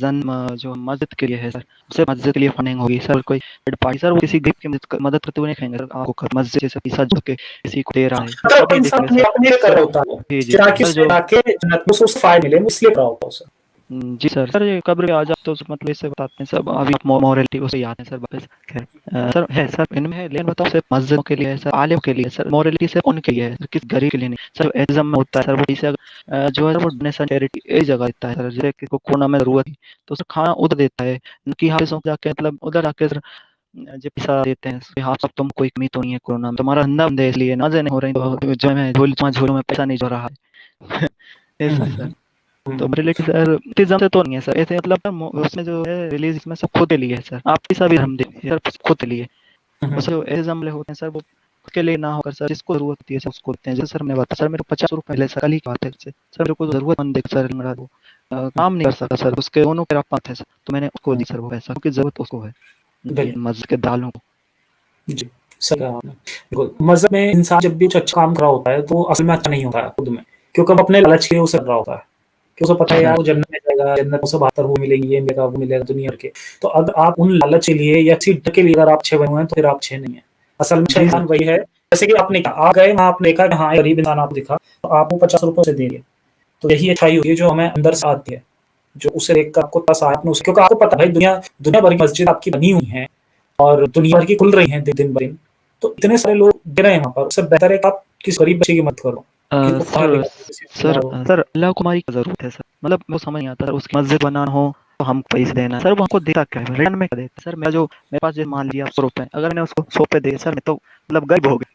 जो मस्जिद के लिए है सर, उसे मस्जिद के लिए फंडिंग होगी सर, कोई थर्ड पार्टी सर वो किसी गरीब की मदद करते हुए नहीं कहेंगे सर, आपको मस्जिद जैसे पैसा जोड़ के किसी को दे रहा है मतलब तब नहीं इंसान देखेंगे अपने सर। अपने लिए कर सर रहा होता है वो, जी जी सर, ताकि सर उससे जो जाके जन्नत में उसको फायदा मिले, वो इसलिए कर रहा होता है उसे। जी सर, ये कब्र पे आ जाओ तो मतलब इससे बताते हैं सब, अभी मोरालिटी को से आते हैं सर वापस। खैर सर है सर इनमें है, लेकिन बताओ सिर्फ मस्जिदों के लिए है सर, आलिम के लिए है सर, मोरालिटी सिर्फ उनके लिए है, किस गरीब के लिए नहीं सर, एथिज्म में होता है सर, वो इसे जो है वो डोनेशन चैरिटी एक जगह देता है सर, जैसे किसी को कोरोना में जरूरत है तो सर खाना उधर देता है, उनकी हाफिजों को जाके मतलब उधर जाके सर जो पैसा देते हैं कि हाँ सब तुम कोई कमी तो नहीं है कोरोना में, तुम्हारा धंधा बंद है इसलिए नाजे नहीं हो रही, तो जो मैं झोल में पैसा नहीं जो रहा है। ऐसा है सर। तो रिलेटिव सर इतिज़म से तो नहीं है सर, ऐसे मतलब उसमें जो है रिलीज में सब खुद के लिए है सर, आप किसी भी धर्म देखिए सर खुद के लिए, उस जो एथिज़म वाले होते हैं सर वो खुद के लिए ना होकर सर जिसको जरूरत होती है सर उसको देते हैं, जैसे सर मैंने बताया सर मेरे को 50 रुपए मिले सर, कल ही की बात है सर मेरे को जरूरतमंद है सर, मेरा वो काम नहीं कर सकता सर, उसके दोनों पैर पाँव थे सर, तो मैंने उसको दी सर वो पैसा, क्योंकि जरूरत उसको है ये बिल्कुल। मस्जिद के दालों को। जी, सही कहा आपने। बिल्कुल, मज़हब में इंसान जब भी कुछ अच्छा काम कर रहा होता है, तो वो असल में अच्छा नहीं होता है खुद में, क्योंकि वो अपने लालच के लिए उसे कर रहा होता है, कि उसे पता जी है यार सर। वो जन्नत में जाएगा, जन्नत में उसे बेहतर वो मिलेगी, ये मिलेगा, वो मिलेगा दुनिया भर के। तो अगर आप उन लालच के लिए या इसी डर के लिए अगर आप अच्छे बने हुए हैं, तो फिर आप अच्छे नहीं हैं। असल में अच्छा जी सर। इंसान वही है, जैसे कि आपने कहा, आप गए वहाँ आपने देखा कि हाँ, गरीब इंसान आपको दिखा, तो आपको 50 रुपए उसे दे दिए। तो यही अच्छाई होती है जो हमें अंदर से आती है, जो उसे देखकर आपको तरस आया अपने उसे, क्योंकि आपको पता है भाई दुनिया भर की मस्जिद आपकी बनी हुई हैं और दुनिया भर की खुल रही हैं दिन ब दिन। तो इतने सारे लोग दे रहे हैं वहाँ पर, उससे बेहतर है कि आप किसी गरीब बच्चे की मदद करो, जिनको पढ़ा सर लिखा किसी को सर खिलाओ। सर अल्लाह को हमारी क्या जरूरत है सर, मतलब वो समझ नहीं आता सर, उसकी मस्जिद बनाना हो तो हम पैसे देना है सर, वो हमको देता क्या है रिटर्न में क्या देता है सर, मेरा जो मेरे पास जो मान लिया 100 रुपए, अगर मैंने उसको 100 पे दिए सर मैं तो मतलब गरीब हो गया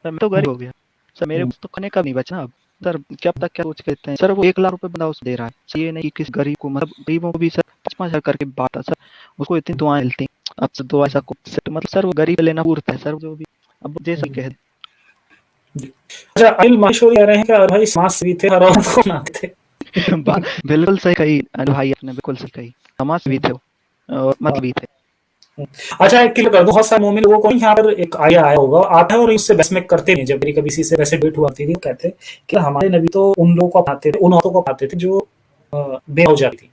सर, मैं तो गरीब हो गया सर, मेरे हुँ, को तो खाने का नहीं बचा अब सर, क्या पता क्या सोच के देते हैं सर, वो 1 लाख रुपए बंदा उसे दे रहा है सर, ये नहीं कि किस गरीब को, मतलब गरीबों को भी सर 5-5 हजार करके बात है सर, उसको इतनी दुआएं मिलती हैं, अब से दुआ ऐसा कुछ मतलब सर वो गरीब लेना पूरता है सर, जो भी अब जैसे ही हुँ, कह दे। जी। अच्छा, अनिल माहेश्वरी कह रहे हैं कि अरे भाई समाज सेवी थे, हर औरत को बनाते थे। बिल्कुल सही कही अनु भाई, आपने बिल्कुल सही कही, समाज भी थे वो, और मत हाँ। भी थे। अच्छा, एक क्लियर कर दो, बहुत सारे मोमिन लोगों को यहाँ पर एक आइडिया आया होगा, आता है और उससे बहस में करते नहीं, जब मेरी कभी किसी से वैसे भेंट हुआ थी, वो कहते कि हमारे नबी तो उन लोगों को अपनाते थे, उन औरतों को अपनाते थे जो बेहोश जाती थी।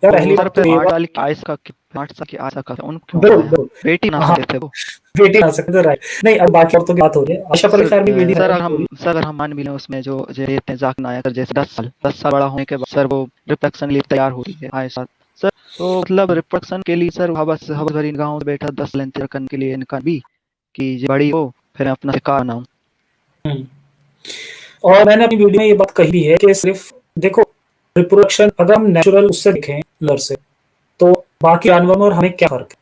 यार तो पहली सर बात फिर तो ये 8 बात साल की आयशा का 8 साल की आयशा का उनको क्यों बिल्कुल, बनाया? बिल्कुल। बेटी ना हाँ, सकते थे वो? बेटी आ सकते थे, राइट। नहीं, अब बाकी औरतों की बात हो रही है। आशा परेश खान भी बेटी सर है अगर पूरी। अगर हम मान भी लें उसमें जो जो रहते हैं जाकिर नायक सर, जैसे 10 साल बड़ा होने के बाद सर वो रिप्रोडक्शन के लिए तैयार होती है आयशा सर। तो मतलब रिप्रोडक्शन के लिए सर हवस भरी निगाहों से बैठा 10 साल इंतजार करने के लिए इनका भी कि ये बड़ी हो फिर मैं अपना शिकार बनाऊं। हुँ। और मैंने अपनी वीडियो में ये बात कही भी है कि सिर्फ देखो, रिप्रोडक्शन अगर हम नेचुरल उससे देखें नर से, तो बाकी जानवरों और हमें क्या फ़र्क है?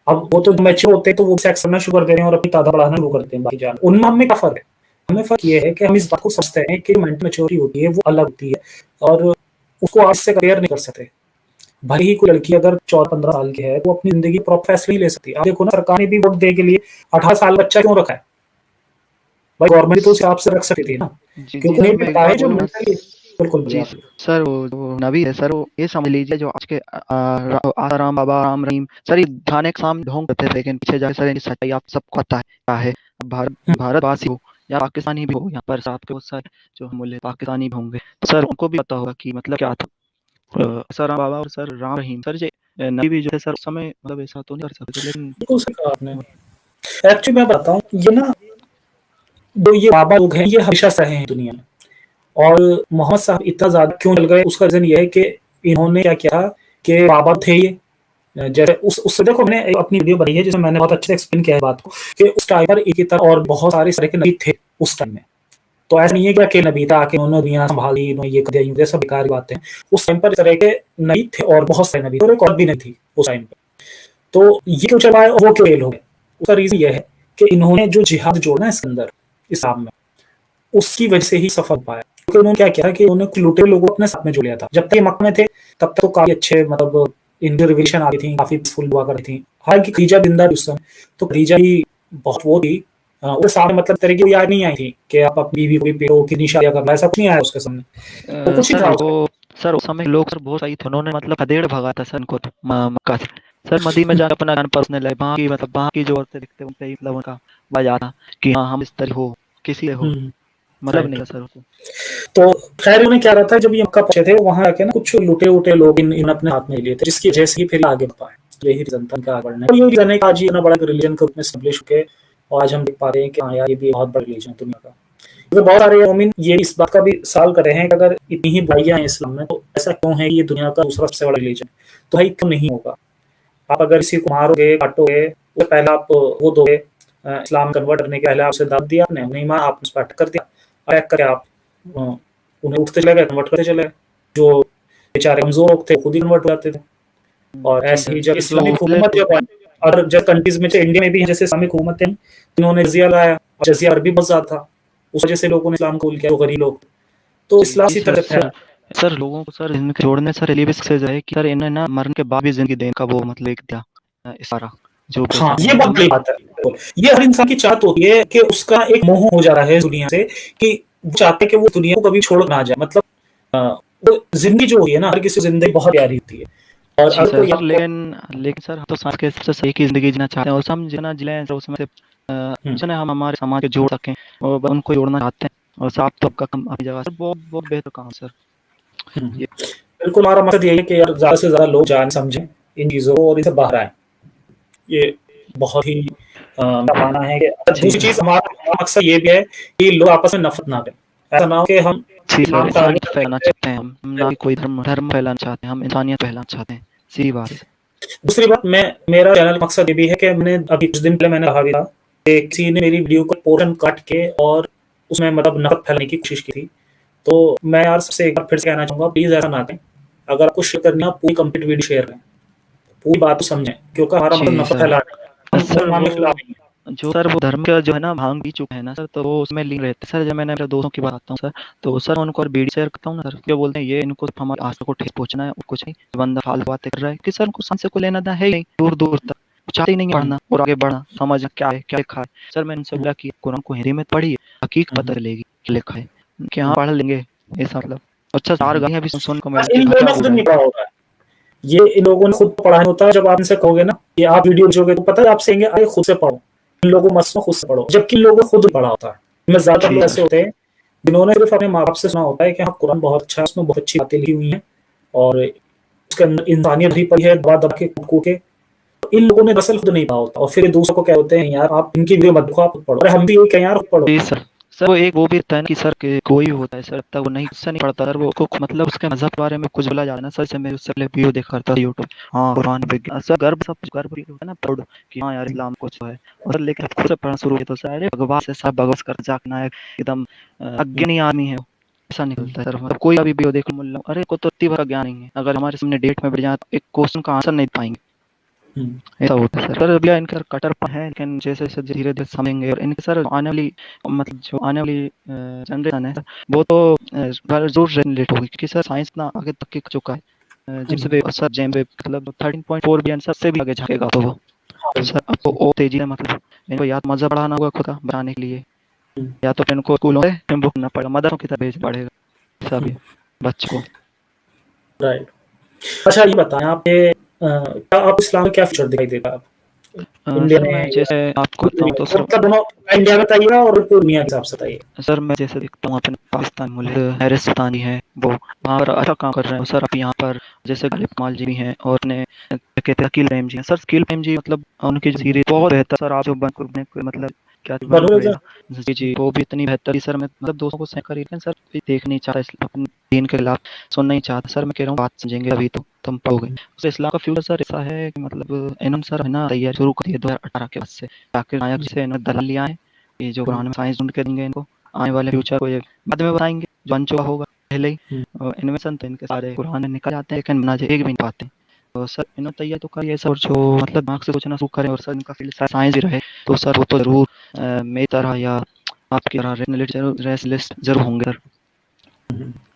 अब वो तो मैच्योर होते हैं तो वो सेक्स करना शुरू कर देते हैं और अपनी तादाद बढ़ाना शुरू कर देते हैं बाकी जानवर। उनमें हमें क्या फ़र्क है? हमें फ़र्क ये है कि हम इस बात को समझते हैं कि मेंटल मैच्योरिटी होती है वो अलग होती है और उसको आज से कंपेयर नहीं कर सकते। भले ही कोई लड़की अगर 14-15 साल की है, वो अपनी ज़िंदगी के प्रॉपर फैसले नहीं ले सकती। आप देखो ना, सरकार ने भी वोट देने के लिए 18 साल का बच्चा क्यों रखा है? भाई गवर्नमेंट भी तो उस हिसाब से रख सकती थी ना, जी क्योंकि सर उन्हें भी मैं एक पता है बात जो बोलूँ ना मेंटली। बिल्कुल बोलिए जी आप। सर वो नबी है सर, वो ये समझ लीजिए जो आज के आसाराम बाबा राम रहीम सर ये थाने के सामने ढोंग करते थे, लेकिन पीछे जाके सर इनकी सच्चाई आप सबको पता है क्या है। अब हुँ, भारतवासी हो या पाकिस्तानी भी हो, यहाँ पर आपके बहुत सारे जो हम बोले पाकिस्तानी भी होंगे, तो सर उनको भी पता होगा कि मतलब क्या था। आसाराम बाबा और सर राम रहीम सर ये नबी भी जो है सर उस समय मतलब ऐसा तो नहीं कर सकते थे, लेकिन बिल्कुल सही कहा आपने। एक्चुअली मैं बताता हूँ, ये ना जो ये बाबा लोग हैं, ये हमेशा से हैं दुनिया में। और मोहम्मद साहब इतना ज़्यादा क्यों चल गए, उसका रीज़न ये है कि इन्होंने क्या किया कि बाबा थे ये, जैसे उससे देखो, मैंने एक अपनी वीडियो बनाई है जिसमें मैंने बहुत अच्छे से एक्सप्लेन किया है बात को कि उस टाइम पर एक ही तरह और बहुत सारे इस तरह के नबी थे उस टाइम में। तो ऐसा नहीं है कि अकेले नबी था आके उन्होंने दुनिया संभाली, इन्होंने ये कर दिया, ये सब बेकार की बातें हैं। उस टाइम पर इस तरह के नबी थे और बहुत सारे नबी थे और एक और भी नहीं थी उस टाइम पे। तो ये क्यों चला है और वो क्यों फेल हो गए? उसका रीज़न ये है कि इन्होंने जो जिहाद जोड़ा है इसके अंदर, इस्लाम में, उसकी वजह से ही सफल पाया। क्योंकि उन्होंने क्या किया कि उन्होंने कुछ लुटेरे लोगों को अपने साथ में जोड़ लिया था। जब तक ये मक्का में थे तब तक तो काफ़ी अच्छे, मतलब इनकी रिलेशन आ रही थी, काफ़ी पीसफुल हुआ करती थी। हालाँकि खदीजा जिंदा थी उस समय, तो खदीजा भी बहुत वो थी, उसके सामने मतलब तरह की याद नहीं आई थी कि आप अपनी बीवी को भी पिटो, कितनी शादियाँ करना, ऐसा कुछ नहीं आया उसके सामने। वो कुछ ही सर था वो उसमें। सर उस समय लोग सर बहुत सही थे, उन्होंने मतलब खदेड़ भगा था सर उनको तो मक्का से। सर मदीने में जाकर अपना जान परोसने लगे, वहाँ की जो औरतें दिखते उन पे ही मतलब उनका मजा आता कि हाँ हम इस तरह हो किसी से हो, हुँ, मतलब राइट। नहीं था सर उनको। तो खैर उन्हें क्या रहा था, जब ये मक्का पहुंचे थे वहां आके ना कुछ लुटे-वुटे लोग इन अपने हाथ में ले लिए थे, जिसकी वजह से ही फिर आगे बढ़ पाए। यही रीज़न था इनका आगे बढ़ने का। और यही रीज़न है कि आज ये इतना बड़ा रिलीजन के रूप में एस्टेब्लिश हो के और आज हम देख पा रहे हैं कि हाँ यार, ये भी बहुत बड़ा रिलीजन है दुनिया का। तो बहुत सारे मोमिन ये इस बात का भी सवाल कर रहे हैं कि अगर इतनी ही बुराइयां हैं इस्लाम में, तो ऐसा क्यों है कि ये दुनिया का दूसरा सबसे बड़ा रिलीजन? तो भाई क्यों नहीं होगा? आप अगर किसी को मारोगे, काटोगे, तो पहले आप वो दोगे, इस्लाम कन्वर्ट करने के पहले आपसे दाब दिया आपने, नहीं माना, आपने उस पर अटैक कर दिया, अटैक करके आप उन्हें उठते चले गए, कन्वर्ट करते चले गए। जो बेचारे कमज़ोर लोग थे, खुद ही कन्वर्ट हो जाते थे। और जी ऐसे सर ही जब जो इस्लामिक पहले हुकूमत जब आई, और जब कंट्रीज़ में, जैसे इंडिया में भी जैसे इस्लामिक हुकूमतें आई, इन्होंने जज़िया लाया और जज़िया अरबी बहुत ज़्यादा था। उस वजह से लोगों ने इस्लाम कबूल किया, जो गरीब लोग थे। तो इस्लाम जी इसी सर तरह फैला। सर लोगों को सर इनके जोड़ने सर ये भी सक्सेस है कि सर इन्हें ना मरने के बाद भी जिंदगी देने का वो मतलब एक दिया इशारा जो हाँ, बेचारे ये हैं बहुत हम। बड़ी बात है। बिल्कुल। ये हर इंसान की चाहत होती है कि उसका एक मोह हो जा रहा है इस दुनिया से, कि वो चाहते हैं कि वो दुनिया को कभी छोड़ ना जाए। मतलब अ, वो ज़िंदगी जो होती है ना, हर किसी की ज़िंदगी बहुत प्यारी होती है। और जी अगर सर कोई सर आपको। लेकिन लेकिन सर हम तो सांस के सबसे सही की जिंदगी जीना चाहते हैं और हम जितना जिले सर उसमें से हुँ, जिन्हें हम हमारे समाज को जोड़ सकें और उनको जोड़ना चाहते हैं, और साफ तो आपका काम अपनी जगह सर बहुत बहुत बेहतर काम सर हुँ, हुँ। ये। बिल्कुल, हमारा मकसद यही है कि यार ज़्यादा से ज़्यादा लोग जान समझें इन चीज़ों को और इनसे बाहर आएँ। ये बहुत ही मेरा मानना है कि जी दूसरी चीज़, हमारा हमारा मकसद ये भी है कि लोग आपस में नफ़रत ना करें। ऐसा ना हो कि हम जी सर इस्लाम टारगेट इंसानियत फैलाना करते चाहते हैं हम ना कि कोई धर्म फैलाना चाहते हैं, हम इंसानियत फैलाना चाहते हैं, सीधी बात है सर। दूसरी बात, मैं मेरा चैनल का मकसद ये भी है कि मैंने अभी कुछ दिन पहले मैंने कहा भी था कि किसी ने मेरी वीडियो को पोर्शन काट के और उसमें मतलब नफ़रत फैलाने की कोशिश की थी। तो मैं यार सबसे एक बार फिर से कहना चाहूँगा, प्लीज़ ऐसा ना करें। अगर आपको शेयर करनी है, आप पूरी कंप्लीट वीडियो शेयर करें। पूरी बात को समझें, क्योंकि हमारा मतलब जी नफ़रत सर फैलाना नहीं है। हम सर मुसलमान वो के खिलाफ नहीं हैं। जो सर वो धर्म का जो है ना भांग पी चुके हैं ना सर, तो वो उसमें लीन रहते हैं सर। जब मैंने मेरे दोस्तों की बात आता हूँ सर, तो सर उनको और बीड़ी शेयर करता हूँ ना सर, जो बोलते हैं ये इनको सिर्फ हमारी आस्था को ठेस पहुंचना है और कुछ नहीं, ये बंदा फालतू बातें कर रहा है कि सर उनको सांस से कोई लेना देना है ही नहीं दूर दूर तक, वो चाहते ही नहीं हुँ, पढ़ना और आगे बढ़ना, समझना क्या है क्या लिखा है। सर मैंने उनसे हुँ, बोला कि कुरान को हिंदी में पढ़िए, हकीक हुँ, पता चलेगी क्या लिखा है, कि हाँ हुँ, पढ़ लेंगे ऐसा मतलब। अच्छा चार हुँ। गालियाँ भी सुनने को बस मिलती इन है, लोगों क्या ने हो खुद रहा है। नहीं पढ़ा होगा। ये इन लोगों ने खुद पढ़ा नहीं होता। जब आप इनसे कहोगे ना कि आप वीडियो भेजोगे, तो पता है आपसे कहेंगे अरे खुद से पढ़ो। इन लोगों को मत सुनो, खुद से पढ़ो। जबकि इन लोगों को खुद पढ़ा होता है। इनमें ज़्यादातर जी लोग ऐसे सर होते हैं जिन्होंने सिर्फ़ अपने माँ-बाप से सुना होता है कि हाँ, कुरान बहुत अच्छा है, उसमें बहुत अच्छी बातें लिखी हुई हैं और उसके अंदर इंसानियत भरी पड़ी है, दबा-दबा के, कूट-कूट के। इन लोगों ने दरअसल खुद नहीं पढ़ा होता और फिर दूसरों को क्या बोलते हैं, यार आप इनकी वीडियो मत देखो, आप खुद पढ़ो। अरे हम भी यही कहें यार खुद पढ़ो। जी सर। सर वो एक वो भी रहता है ना कि सर के कोई होता है सर, तब वो नहीं उससे नहीं पढ़ता सर, वो को मतलब उसके मज़हब के बारे में कुछ बोला जाता है ना सर, जैसे मैं उससे पहले वीडियो देखा करता था यूट्यूब, हाँ कुरान विज्ञान सर, गर्व सब कुछ गर्व भी होता है ना प्राउड कि हाँ यार इस्लाम कुछ है। और सर लेकिन खुद से पढ़ना शुरू किया तो सर अरे बकवास है सब, बकवास कर मज़ाक नायक एकदम अज्ञानी आदमी है वो, ऐसा निकलता है सर। मतलब कोई भी वीडियो देख लो मुल्ला, अरे को तो इतनी भर ज्ञान नहीं है, अगर हमारे सामने डेट में बैठ जाए तो एक क्वेश्चन का आंसर नहीं दे पाएंगे, हुँ, ऐसा होता है सर। सर भैया इनका कट्टरपन है, लेकिन जैसे-जैसे धीरे-धीरे समझेंगे और इनके सर आने वाली मतलब जो आने वाली जनरेशन है सर, वो तो ज़रूर रिलेट होगी क्योंकि सर साइंस इतना आगे तक के चुका है। James Webb sir James Webb मतलब 13.4 बिलियन सर से भी आगे झाँकेगा तो वो। हाँ, तो सर अब तो और तेज़ी से मतलब इनको या तो मज़ा बढ़ाना होगा खुद का बढ़ाने के लिए, हुँ, या तो फिर इनको स्कूलों में इम्प्रूव करना पड़ेगा, मदरसों की तरफ भेजना पड़ेगा हुँ, सभी बच्चों को। राइट। अच्छा ये बताएँ आप ये क्या आप इस्लाम में क्या फ्यूचर दिखाई देता है आपको? इंडिया सर में मैं या जैसे आपको बताऊँ तो सर, मतलब दोनों इंडिया में बताइएगा और पूरी दुनिया के हिसाब से बताइए? सर मैं जैसे देखता हूँ अपने पाकिस्तान मुल्क हैरिस सुल्तानी है, वो वहाँ पर अच्छा काम कर रहे हैं सर। अब यहाँ पर जैसे गालिब कमाल जी भी हैं और अपने कहते हैं अकील प्रेम जी हैं सर। अकील प्रेम जी मतलब उनकी सीरीज बहुत बेहतर सर, आप जो बंद करने को मतलब क्या थी बदल बनगुड़िया, जा जी जी वो भी इतनी बेहतर थी सर। मैं मतलब दोस्तों को शेयर करी, लेकिन सर कोई देख नहीं चाहता, इसलिए अपने दीन के खिलाफ सुनना नहीं चाहता सर। मैं कह रहा हूँ बात समझेंगे अभी तो तुम पाओगे। तो इस्लाम का फ्यूचर सर ऐसा है कि मतलब इन्होंने सर है ना तैयारी शुरू कर दी है 2018 के बाद से, जाकिर नायक से इन्होंने दलाल लिया है, ये जो कुरान में साइंस ढूंढ के देंगे इनको आने वाले फ्यूचर को, ये बाद में बताएंगे जो बन चुका होगा पहले ही। और इन्वेंशन तो इनके सारे कुरान में निकल जाते हैं, लेकिन बना एक भी नहीं पाते। तो सर इन्होंने तैयारी तो करी है सर, जो मतलब दिमाग से सोचना शुरू करें और सर इनका फील्ड साइंस भी रहे तो सर वो तो ज़रूर मेरी तरह या आपकी तरह रेसलिस्ट जरूर रेसलिस्ट जरूर होंगे sir.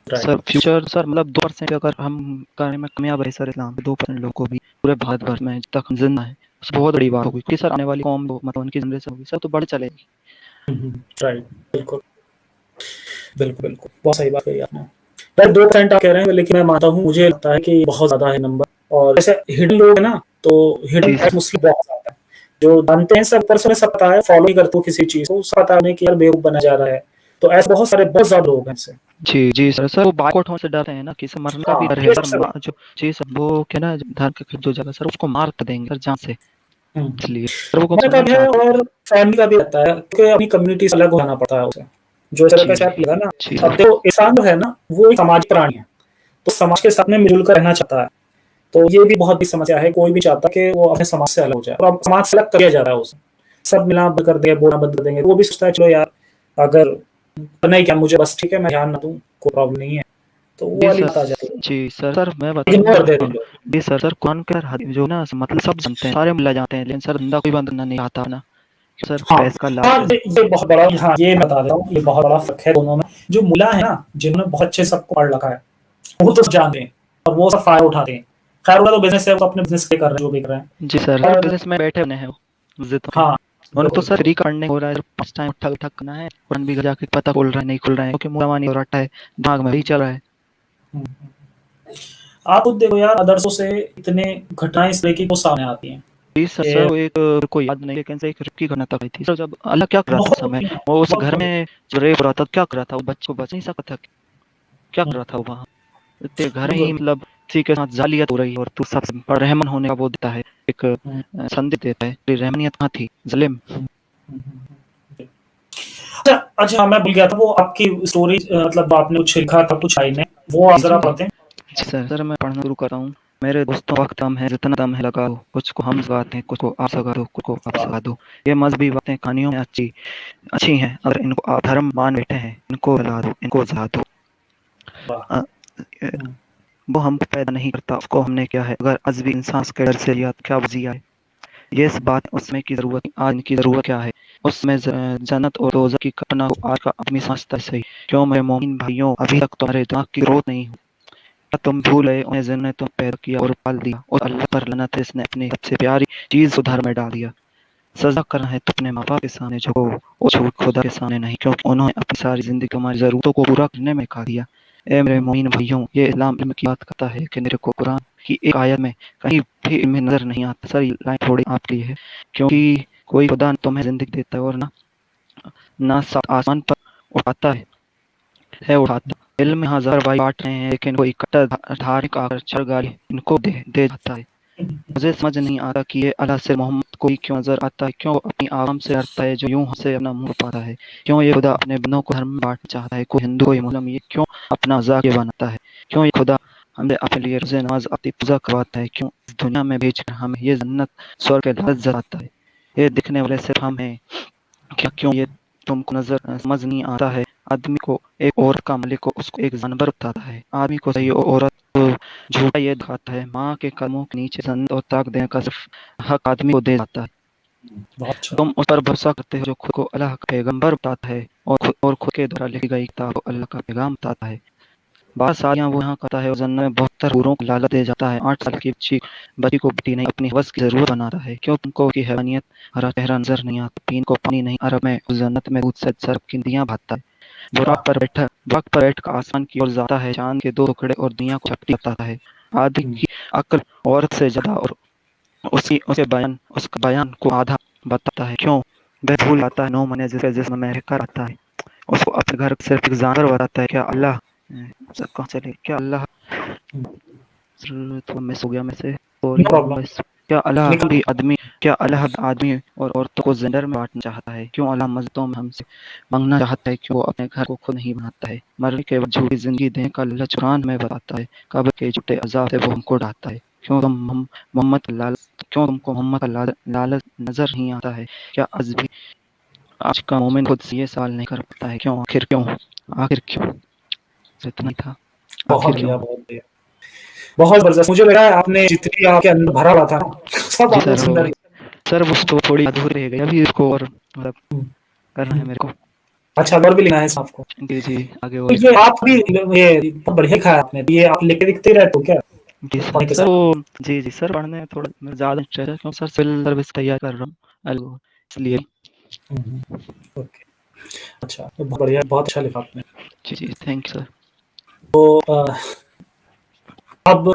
Right. Sir future sir मतलब 2% अगर हम करने में कामयाब रहे सर इस्लाम के 2% लोगों को भी पूरे भारत भर में जब तक हम जिंदा है, बहुत बड़ी बात होगी क्योंकि सर आने वाली कौम मतलब उनकी जनरेशन होगी सर तो बढ़ चलेगी। राइट, बिल्कुल। बिल्कुल, बिल्कुल। बहुत सही बात कही आपने। यार 2% आप कह रहे हैं लेकिन मैं मानता हूँ, मुझे लगता है कि बहुत ज़्यादा है नंबर और जैसे हिडन लोग हैं ना, तो हिडन जी एक्स सर। मुस्लिम बहुत ज़्यादा है। जो जानते हैं सब ऊपर से उन्हें सब पता है, फॉलो ही करते हो किसी चीज़ को, सब पता है उन्हें कि यार बेवकूफ़ बना जा रहा है। तो ऐसे बहुत सारे बहुत ज़्यादा लोग हैं ऐसे। जी, जी सर। सर वो बाइकआउट होने से डरते हैं ना कि सर मरने का भी हाँ, डर है ये सर, सबसे मा बड़ा जो जी सर वो क्या ना धर्म के खिलाफ जो जगह सर उसको मार तो देंगे सर जान से, हुँ। इसलिए सर वो को मन सुनना का नहीं भी है चाहते। और फैमिली का भी रहता है क्योंकि अपनी कम्युनिटी से अलग हो जाना पड़ता है उसे। जो इस तरह का जी, चाहे लगा ना, जी अब सर। देखो इंसान जो है ना, वो एक सामाजिक प्राणी है। तो समाज के साथ में मिलजुल कर रहना चाहता है। तो ये भी बहुत बड़ी समस्या है, कोई भी चाहता कि वो अपने समाज से अलग हो जाए और अब समाज से अलग कर दिया जा रहा है उसे। सब मिलना बंद कर देंगे, बोलना बंद कर देंगे। वो भी सोचता है चलो यार अगर करना ही क्या मुझे बस ठीक है मैं ध्यान ना दूँ, कोई प्रॉब्लम नहीं है। तो वो जी वाली सर। बात आ जाती है। जी सर। सर मैं बता दूँ इग्नोर सर दे दें लोग। जी सर। सर कुरान के जो ना मतलब सब जानते हैं, सारे मुल्ला जानते हैं, लेकिन सर बंदा कोई बंदा नहीं आता ना, सर हाँ, पैसे का हाँ, लालच। ये बहुत बड़ा हाँ, ये मैं बता देता हूँ, ये बहुत बड़ा फ़र्क है दोनों में। जो मुल्ला है ना, जिन्होंने बहुत अच्छे सबको पढ़ रखा है, वो तो सब जानते हैं और वो सब फ़ायदा उठाते हैं। खैर उनका तो बिज़नेस है, वो अपने बिज़नेस के लिए कर रहे हैं, जो भी कर रहे हैं। जी सर। सर पर बिज़नेस में बैठे हुए हैं वो मस्जिदों के। हाँ, उनको तो बिल्कुल, सर बिल्कुल। फ्री करने हो रहा है, 5 टाइम ठग-ठग करना है, कुरान भी जाके पता खुल रहा है, नहीं खुल रहा है, क्योंकि मुसलमानी और रट्टा है, दिमाग में वही चल रहा है। हुँ, हुँ। आप खुद देखो यार आदर्शों से इतने घटनाएँ इस तरह की वो सामने आती हैं जी सर। सर कि वो एक मेरे को याद नहीं लेकिन सर एक रेप की घटना तक हुई थी सर, जब अल्लाह क्या कर रहा था उस बहुत समय, होती हैं, वो उस बहुत घर होती हैं। में जो रेप हो रहा था क्या कर रहा था, वो बच्चे को बच नहीं सकता था, क्या कर हुँ, रहा था वो वहाँ? तेरे घर ही बिल्कुल। मतलब किसी के साथ जालियत हो रही है और तू सब पर रहमन होने का वो देता है, एक हुँ, संदेश देता है, तेरी रहमनियत कहाँ थी? ज़ालिम। हुँ, हुँ, हुँ। अच्छा अच्छा, हाँ, मैं भूल गया था वो आपकी स्टोरी मतलब आपने कुछ लिखा था कुछ लाइनें, वो आप जी, ज़रा जी। पढ़ते हैं? जी सर। सर मैं पढ़ना शुरू कर रहा हूँ। मेरे दोस्तों वक्त कम है, जितना दम है लगा लो, कुछ को हम सगाते हैं, कुछ को आप सगा दो, कुछ को आप वाह! सगा दो। ये मज़हबी बातें कहानियों में अच्छी अच्छी हैं, अगर इनको आप धर्म मान बैठे हैं, इनको जला दो, इनको जला दो। वाह! अ, अ, हुँ, वो हमको पैदा नहीं करता, उसको हमने किया है। अगर अज़्वी इंसान के डर से लिया तो क्या वज़िया है? ये इस बात उसमें की ज़रूरत नहीं, आज इनकी ज़रूरत क्या है? उसमें जन्नत और दोज़ख की कल्पना को आज का आदमी समझता है सही। क्यों मेरे मोमिन भाइयों, अभी तक तुम्हारे दिमाग की ग्रोथ नहीं हुई? क्या तुम भूल गए उन्हें जिन्होंने तुम पैदा किया और पाल दिया, और अल्लाह पर लानत है जिसने अपनी सबसे प्यारी चीज़ उधार में डाल दिया। सज़ा करना है तो अपने माँ-बाप के सामने झुको और झूठ खुदा के सामने नहीं, क्योंकि उन्होंने अपनी सारी ज़िंदगी तुम्हारी ज़रूरतों को पूरा करने में खा दिया। ऐ मेरे हुँ, मोमिन भाइयों, ये इस्लाम इल्म की बात करता है कि मेरे को कुरान की एक आयत में कहीं भी इल्म नज़र नहीं आता। सर ये लाइन थोड़ी आपके लिए है, क्योंकि कोई खुदा तुम्हें ज़िंदगी देता है और ना सात आसमान पर उठाता है उठाता। दिल में हज़ार भाई बाँट रहे हैं, लेकिन कोई कट्टर धार्मिक आकर गाली इनको दे जाता है। मुझे समझ नहीं आता कि ये अल्लाह से मोहम्मद को ही क्यों नज़र आता है, क्यों अपनी आवाम से डरता है जो यूँ हमसे अपना मुँह छुपाता है? क्यों ये खुदा अपने बंदों को धर्म में बाँटना चाहता है? कोई हिंदू, कोई मुस्लिम, ये क्यों अपना मज़ाक ये बनाता है? क्यों ये खुदा हमसे अपने लिए रोज़े नमाज़ अपनी पूजा करवाता है? क्यों इस दुनिया में भेजकर हमें ये जन्नत स्वर्ग के लालच जलाता है? ये दिखने वाले सिर्फ हम हैं क्या? क्यों ये तुमको समझ नहीं आता है? आदमी को एक औरत का मालिक को उसको एक जानवर बताता है। आदमी को सही औरत को झूठा ये दिखाता है। माँ के कदमों के नीचे जन्नत और ताक देने का सिर्फ हक आदमी को दे जाता है। बहुत अच्छा। तुम उस पर भरोसा करते हो जो खुद को अल्लाह का पैगंबर बताता है और खुद के द्वारा लिखी गई किताब को अल्लाह का पैगाम बताता है। 12 शादियाँ वो यहाँ करता है और जन्नत में 72 हूरों को लालच दे जाता है। 8 साल की बच्ची को बेटी नहीं अपनी हवस की ज़रूरत बनाता है। क्यों तुमको उसकी हैवानियत हरा चेहरा नज़र नहीं आता? पीने को पानी नहीं, अरब में उस जन्नत में दूध से सर्फ की नदियाँ बहता है। बुराक पर बैठकर आसमान की ओर जाता है, चाँद के 2 टुकड़े और दुनिया को झपटी बताता है। आदमी की अक्ल औरत से ज़्यादा और उसका बयान को आधा बताता है। क्यों वह भूल जाता है 9 महीने जिसम में रहकर आता है? उसको अपने घर सिर्फ एक जानवर बताता है। क्या अल्लाह सब कहाँ चले? क्या अल्लाह तो मिस हो गया मैं से नो प्रॉब्लम। क्या अल्लाह निकल भी आदमी और औरतों को जेंडर में बांटना चाहता है? क्यों अल्लाह मस्जिदों में हमसे मांगना चाहता है? क्यों वो अपने घर को खुद नहीं बनाता है? मरने के बाद झूठी जिंदगी देने का लालच कुरान में बताता है। कब्र के झूठे अजाब से वो हमको डराता है। क्यों तुमको मोहम्मद का लालच नजर नहीं आता है? क्या आज का मोमिन खुद से ये सवाल नहीं कर पाता है? क्यों? आखिर क्यों? इतना ही था। बहुत आखिर बढ़िया, क्यों? बहुत बढ़िया। बहुत ज़बरदस्त। मुझे लग रहा है आपने जितनी आपके अंदर भरा हुआ था ना, सब जी आपने सर, सुंदर। सर वो तो थोड़ी अधूरी रह गई, अभी इसको और मतलब हुँ, करना है हुँ। मेरे को। अच्छा, और भी लिखना है इसमें आपको? जी, जी, आगे तो और ये लिखना है। आप भी ये बहुत बढ़िया लिखा है आपने। ये आप लिखते लिखते ही रहते हो क्या जी सर, पढ़ने के साथ? जी, जी सर, पढ़ने में थोड़ा मैं ज़्यादा इंटरेस्ट है क्योंकि सर सिविल सर्विस तैयार कर रहा हूँ अलगू इसलिए। हुँ, हुँ। ओके। अच्छा, तो बहुत बढ़िया, बहुत अच्छा लिखा आपने। जी, जी, थैंक यू सर। तो अब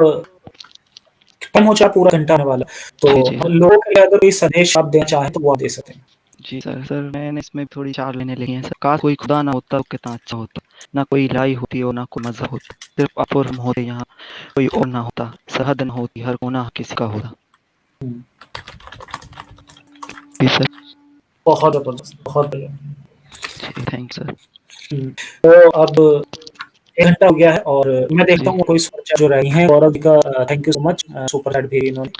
टाइम हो चुका, पूरा घंटा होने वाला। तो जी, जी सर। लोगों के लिए अगर कोई संदेश आप देना चाहें तो वो आप दे सकते हैं। जी सर, मैंने इसमें थोड़ी 4 लाइनें लिखी हैं सर। काश कोई खुदा ना होता तो कितना अच्छा होता। ना कोई लड़ाई होती और ना कोई मज़हब होता। सिर्फ आप और हम होते यहाँ, कोई और ना होता। सरहद ना होती, हर कोना किसी का होता। हुँ, जी सर। बहुत ज़बरदस्त, बहुत बढ़िया। जी, थैंक यू सर। हुँ, तो अब 1 घंटा हो गया है और मैं देखता जी, हूँ कोई सुपर चैट जो रही हैं। गौरव जी का thank you so much, super chat भेजी इन्होंने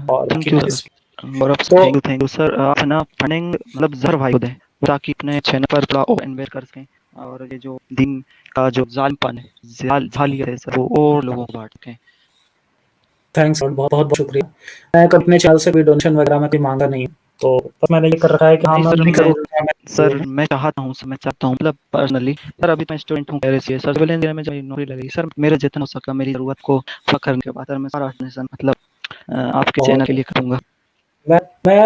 और बाकी थैंक यू मैं सर। इस गौरव तो थैंक यू सर। आप है ना फंडिंग मतलब ज़रूर भाई को दें ताकि अपने चैनल पर थोड़ा और इन्वेस्ट कर सकें और ये जो दिन का जो जालिमपन है, जालियत है सर, वो और लोगों को बाँट सकें। थैंक्स लॉट, बहुत-बहुत शुक्रिया। मैं कभी अपने चैनल से कोई डोनेशन वगैरह में कोई माँगा नहीं है, तो बस मैंने ये कर रखा है कि हाँ, नहीं मैं सर, नहीं करूँगा, मैं सर मैं चाहता हूँ मतलब पर्सनली सर, अभी मैं स्टूडेंट हूँ पहले से सर, सिविल इंजीनियर में जब नौकरी लगी सर, मेरा जितना हो सका मेरी ज़रूरत को पूरा करने के बाद सर मैं सारा डोनेशन मतलब आपके चैनल बहुत के लिए करूँगा। मैं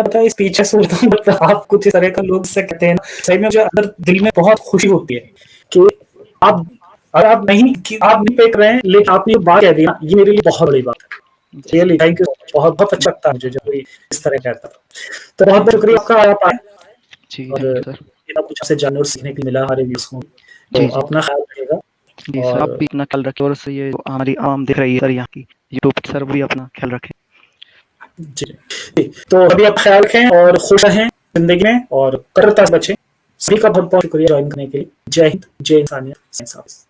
पता है इस पीछे सोचता हूँ बट आप कुछ इस तरह का लोग से कहते हैं ना, सही में मुझे अंदर दिल में बहुत खुशी होती है कि आप अगर आप नहीं पे कर रहे हैं, लेकिन आपने ये बात कह दी ना, ये मेरे लिए बहुत बड़ी बात है। जी सर। रियली थैंक यू, बहुत अच्छा लगता है मुझे जब कोई इस तरह कहता है। तो जी, बहुत-बहुत शुक्रिया बस आपका आप आए जी, और थैंक यू सर। इतना कुछ आपसे जानने और सीखने को मिला हमारे व्यूज़ को। तो जी, जी। अपना ख्याल रखिएगा जी सर, आप और भी अपना ख्याल रखें और से ये जो हमारी आवाम दिख रही है सर यहाँ की यूट्यूब पे सर, वो भी अपना ख्याल रखें। जी, जी। तो अभी आप ख्याल रखें और खुश रहें ज़िंदगी में और कर्रता से बचें। सभी का बहुत-बहुत शुक्रिया जॉइन करने के लिए। जय हिंद, जय इंसानियत, साइंस ऑफिस।